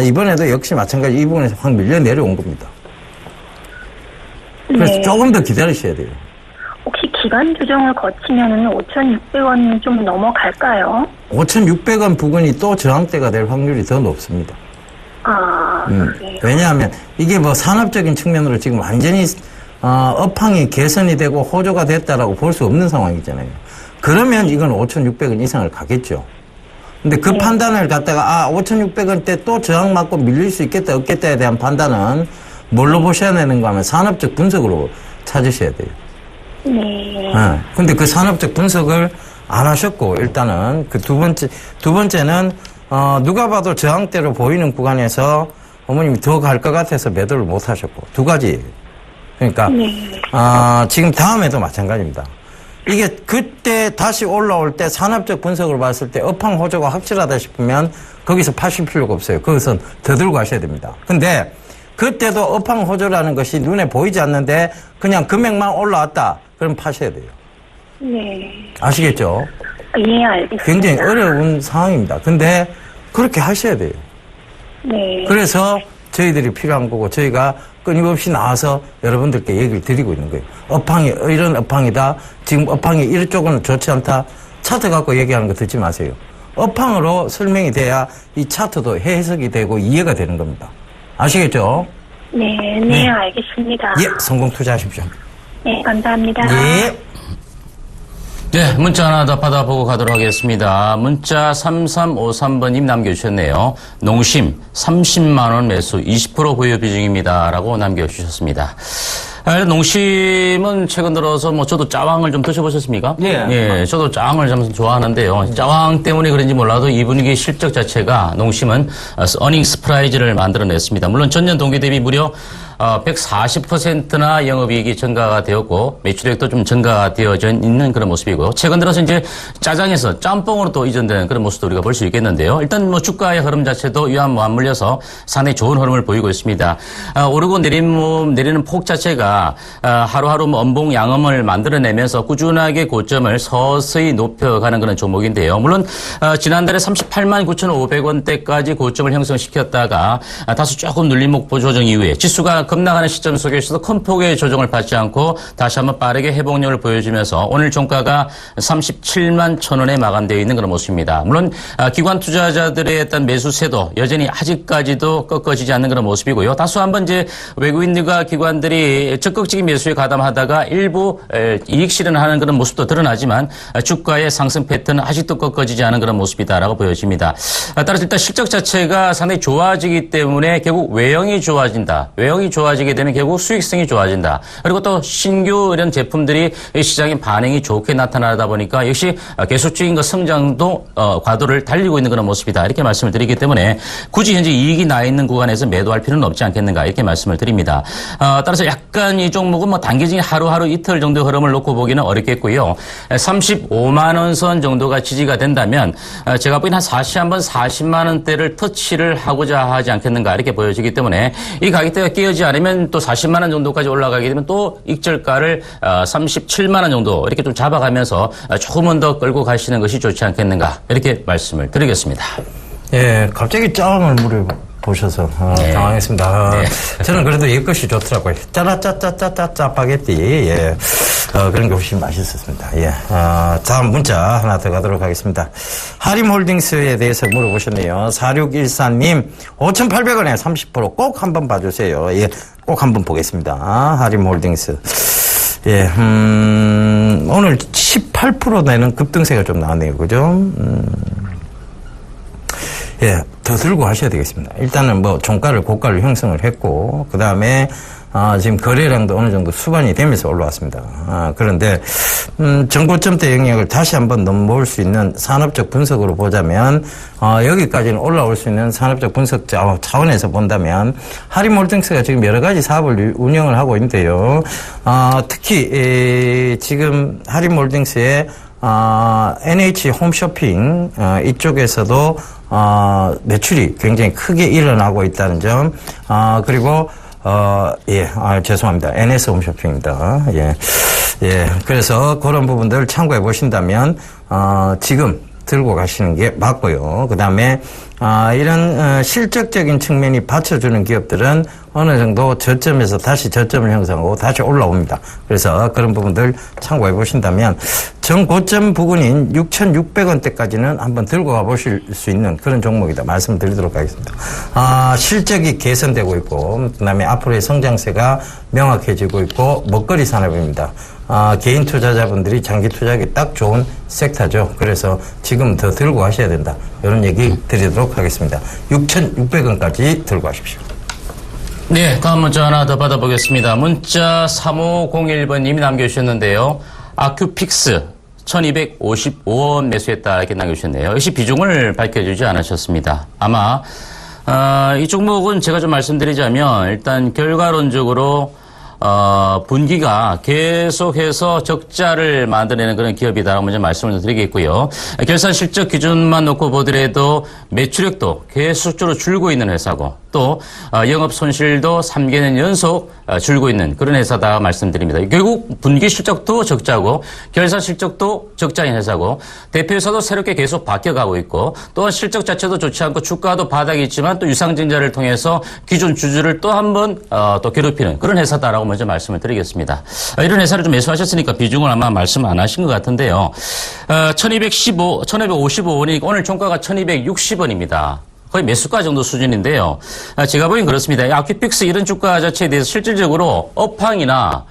이번에도 역시 마찬가지 이 부분에서 확 밀려 내려온 겁니다. 그래서 네. 조금 더 기다리셔야 돼요. 혹시 기간 조정을 거치면은 5,600원 좀 넘어갈까요? 5,600원 부근이 또 저항대가 될 확률이 더 높습니다. 그래요. 왜냐하면 이게 뭐 산업적인 측면으로 지금 완전히 업황이 개선이 되고 호조가 됐다라고 볼 수 없는 상황이잖아요. 그러면 이건 5,600원 이상을 가겠죠. 근데 그 판단을 갖다가 5,600원대 또 저항 맞고 밀릴 수 있겠다 없겠다에 대한 판단은 뭘로 보셔야 되는가 하면 산업적 분석으로 찾으셔야 돼요. 네. 근데 그 산업적 분석을 안 하셨고 일단은 그 두 번째는 누가 봐도 저항대로 보이는 구간에서 어머님이 더 갈 것 같아서 매도를 못 하셨고 두 가지. 그러니까 지금 다음에도 마찬가지입니다. 이게 그때 다시 올라올 때 산업적 분석을 봤을 때 업황 호조가 확실하다 싶으면 거기서 파실 필요가 없어요. 거기서 더 들고 가셔야 됩니다. 근데 그때도 업황 호조라는 것이 눈에 보이지 않는데 그냥 금액만 올라왔다. 그럼 파셔야 돼요. 네. 아시겠죠? 예, 알겠습니다. 굉장히 어려운 상황입니다. 근데 그렇게 하셔야 돼요. 네. 그래서 저희들이 필요한 거고 저희가 끊임없이 나와서 여러분들께 얘기를 드리고 있는 거예요. 업황이 이런 업황이다. 지금 업황이 이쪽은 좋지 않다. 차트 갖고 얘기하는 거 듣지 마세요. 업황으로 설명이 돼야 이 차트도 해석이 되고 이해가 되는 겁니다. 아시겠죠? 네, 알겠습니다. 예, 성공 투자하십시오. 네, 감사합니다. 예. 네, 문자 하나 더 받아보고 가도록 하겠습니다. 문자 3353번님 남겨주셨네요. 농심 30만원 매수 20% 보유 비중입니다. 라고 남겨주셨습니다. 농심은 최근 들어서 저도 짜왕을 좀 드셔보셨습니까? 예. 저도 짜왕을 참 좋아하는데요. 짜왕 때문에 그런지 몰라도 이분기 실적 자체가 농심은 어닝 스프라이즈를 만들어냈습니다. 물론 전년 동기 대비 무려 140%나 영업이익이 증가가 되었고 매출액도 좀 증가가 되어져 있는 그런 모습이고요. 최근 들어서 이제 짜장에서 짬뽕으로 또 이전되는 그런 모습도 우리가 볼 수 있겠는데요. 일단 주가의 흐름 자체도 이와 맞물려서 상당히 좋은 흐름을 보이고 있습니다. 오르고 내리는 폭 자체가 하루하루 엄봉 양음을 만들어내면서 꾸준하게 고점을 서서히 높여가는 그런 종목인데요. 물론 지난달에 38만 9,500원대까지 고점을 형성시켰다가 다소 조금 눌림목 조정 이후에 지수가 급락하는 시점 속에서도 큰 폭의 조정을 받지 않고 다시 한번 빠르게 회복력을 보여주면서 오늘 종가가 37만 1,000원에 마감되어 있는 그런 모습입니다. 물론 기관 투자자들의 일단 매수세도 여전히 아직까지도 꺾어지지 않는 그런 모습이고요. 다소 한번 이제 외국인들과 기관들이 적극적인 매수에 가담하다가 일부 이익 실현하는 그런 모습도 드러나지만 주가의 상승 패턴은 아직도 꺾어지지 않은 그런 모습이다라고 보여집니다. 따라서 일단 실적 자체가 상당히 좋아지기 때문에 결국 외형이 좋아진다. 외형이 좋아지게 되면 결국 수익성이 좋아진다. 그리고 또 신규 이런 제품들이 시장의 반응이 좋게 나타나다 보니까 역시 계속적인 그 성장도 과도를 달리고 있는 그런 모습이다. 이렇게 말씀을 드리기 때문에 굳이 현재 이익이 나 있는 구간에서 매도할 필요는 없지 않겠는가 이렇게 말씀을 드립니다. 따라서 약간 이 종목은 뭐 단기적인 하루 이틀 정도 흐름을 놓고 보기는 어렵겠고요. 35만 원 선 정도가 지지가 된다면 제가 보기엔 다시 한번 40만 원대를 터치를 하고자 하지 않겠는가 이렇게 보여지기 때문에 이 가격대가 깨어지지 않으면 또 40만 원 정도까지 올라가게 되면 또 익절가를 37만 원 정도 이렇게 좀 잡아가면서 조금은 더 끌고 가시는 것이 좋지 않겠는가 이렇게 말씀을 드리겠습니다. 예, 갑자기 짱을 물어보셔서 네. 당황했습니다. 네. 저는 그래도 이것이 좋더라고요. 짜라짜짜짜짜 짜파게티. 예. 그런 게 훨씬 맛있었습니다. 예. 다음 문자 하나 더 가도록 하겠습니다. 하림홀딩스에 대해서 물어보셨네요. 4614님, 5,800원에 30%꼭 한번 봐주세요. 예. 꼭 한번 보겠습니다. 하림홀딩스. 예, 오늘 18% 내는 급등세가 좀 나왔네요. 그죠? 예, 더 들고 하셔야 되겠습니다. 일단은 뭐 종가를 고가를 형성을 했고, 그 다음에 지금 거래량도 어느 정도 수반이 되면서 올라왔습니다. 그런데 전고점대 영역을 다시 한번 넘볼 수 있는 산업적 분석으로 보자면 여기까지는 올라올 수 있는 산업적 분석 차원에서 본다면 하림홀딩스가 지금 여러 가지 사업을 운영을 하고 있는데요. 특히 지금 하림홀딩스의 NH 홈쇼핑 이쪽에서도 매출이 굉장히 크게 일어나고 있다는 점, 그리고 죄송합니다. NS 홈쇼핑입니다. 예. 그래서 그런 부분들 참고해 보신다면, 지금 들고 가시는 게 맞고요. 그 다음에, 이런, 실적적인 측면이 받쳐주는 기업들은 어느 정도 저점에서 다시 저점을 형성하고 다시 올라옵니다. 그래서 그런 부분들 참고해 보신다면, 전고점 부근인 6,600원대까지는 한번 들고 가보실 수 있는 그런 종목이다. 말씀드리도록 하겠습니다. 실적이 개선되고 있고, 그 다음에 앞으로의 성장세가 명확해지고 있고, 먹거리 산업입니다. 개인 투자자분들이 장기 투자하기 딱 좋은 섹터죠. 그래서 지금 더 들고 가셔야 된다. 이런 얘기 드리도록 하겠습니다. 6,600원까지 들고 가십시오. 네, 다음 문자 하나 더 받아보겠습니다. 문자 3501번님이 남겨주셨는데요. 아큐픽스 1255원 매수했다 이렇게 남겨주셨네요. 역시 비중을 밝혀주지 않으셨습니다. 아마 이 종목은 제가 좀 말씀드리자면 일단 결과론적으로 분기가 계속해서 적자를 만들어내는 그런 기업이다라고 먼저 말씀을 좀 드리겠고요. 결산 실적 기준만 놓고 보더라도 매출액도 계속적으로 줄고 있는 회사고 또 영업 손실도 3개년 연속 줄고 있는 그런 회사다 말씀드립니다. 결국 분기 실적도 적자고 결산 실적도 적자인 회사고 대표이사도 새롭게 계속 바뀌어가고 있고 또한 실적 자체도 좋지 않고 주가도 바닥이 있지만 또 유상증자를 통해서 기존 주주를 또 한 번 또 괴롭히는 그런 회사다라고 먼저 말씀을 드리겠습니다. 이런 회사를 좀 매수하셨으니까 비중을 아마 말씀 안 하신 것 같은데요. 1255원이 오늘 종가가 1260원입니다. 거의 매수가 정도 수준인데요. 제가 보기엔 그렇습니다. 아큐픽스 이런 주가 자체에 대해서 실질적으로 업황이나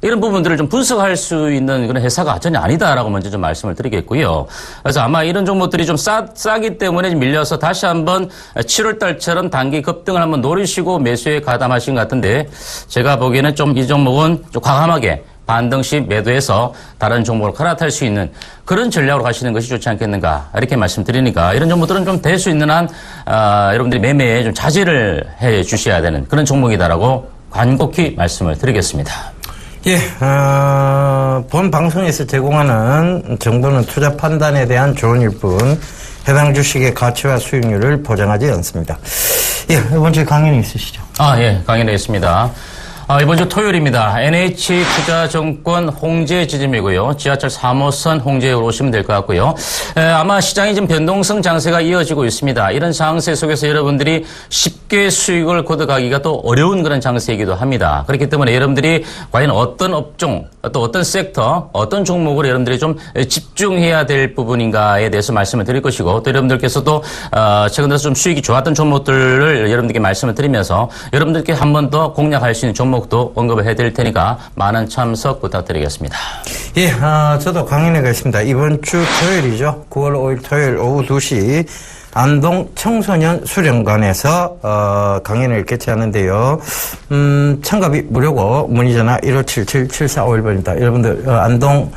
이런 부분들을 좀 분석할 수 있는 그런 회사가 전혀 아니다라고 먼저 좀 말씀을 드리겠고요. 그래서 아마 이런 종목들이 좀 싸기 때문에 좀 밀려서 다시 한번 7월 달처럼 단기 급등을 한번 노리시고 매수에 가담하신 것 같은데 제가 보기에는 좀 이 종목은 좀 과감하게 반등 시 매도해서 다른 종목을 갈아탈 수 있는 그런 전략으로 가시는 것이 좋지 않겠는가 이렇게 말씀드리니까 이런 종목들은 좀 될 수 있는 한 여러분들이 매매에 좀 자제를 해 주셔야 되는 그런 종목이다라고 간곡히 말씀을 드리겠습니다. 예, 본 방송에서 제공하는 정보는 투자 판단에 대한 조언일 뿐 해당 주식의 가치와 수익률을 보장하지 않습니다. 예, 이번 주에 강연이 있으시죠? 예, 강연에 있습니다. 이번 주 토요일입니다. NH투자증권 홍제 지점이고요. 지하철 3호선 홍제역으로 오시면 될 것 같고요. 아마 시장이 좀 변동성 장세가 이어지고 있습니다. 이런 장세 속에서 여러분들이 쉽게 수익을 거둬가기가 또 어려운 그런 장세이기도 합니다. 그렇기 때문에 여러분들이 과연 어떤 업종, 또 어떤 섹터, 어떤 종목으로 여러분들이 좀 집중해야 될 부분인가에 대해서 말씀을 드릴 것이고 또 여러분들께서도 최근 들어서 좀 수익이 좋았던 종목들을 여러분들께 말씀을 드리면서 여러분들께 한 번 더 공략할 수 있는 종목도 언급을 해드릴 테니까 많은 참석 부탁드리겠습니다. 예, 저도 강연에 가겠습니다. 이번 주 토요일이죠. 9월 5일 토요일 오후 2시 안동 청소년 수련관에서 강연을 개최하는데요. 참가비 무료고 문의 전화 1577-7451번입니다. 여러분들 안동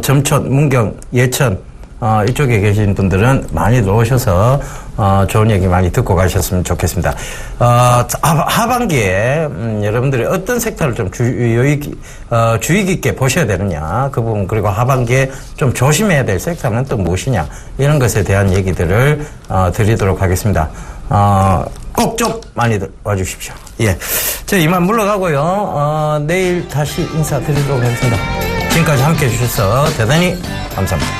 점촌, 문경, 예천 이쪽에 계신 분들은 많이 오셔서 좋은 얘기 많이 듣고 가셨으면 좋겠습니다. 하반기에 여러분들이 어떤 섹터를 좀 주의 깊게 보셔야 되느냐 그 부분, 그리고 하반기에 좀 조심해야 될 섹터는 또 무엇이냐, 이런 것에 대한 얘기들을 드리도록 하겠습니다. 꼭 좀 많이들 와주십시오. 예, 저 이만 물러가고요. 내일 다시 인사드리도록 하겠습니다. 지금까지 함께 해주셔서 대단히 감사합니다.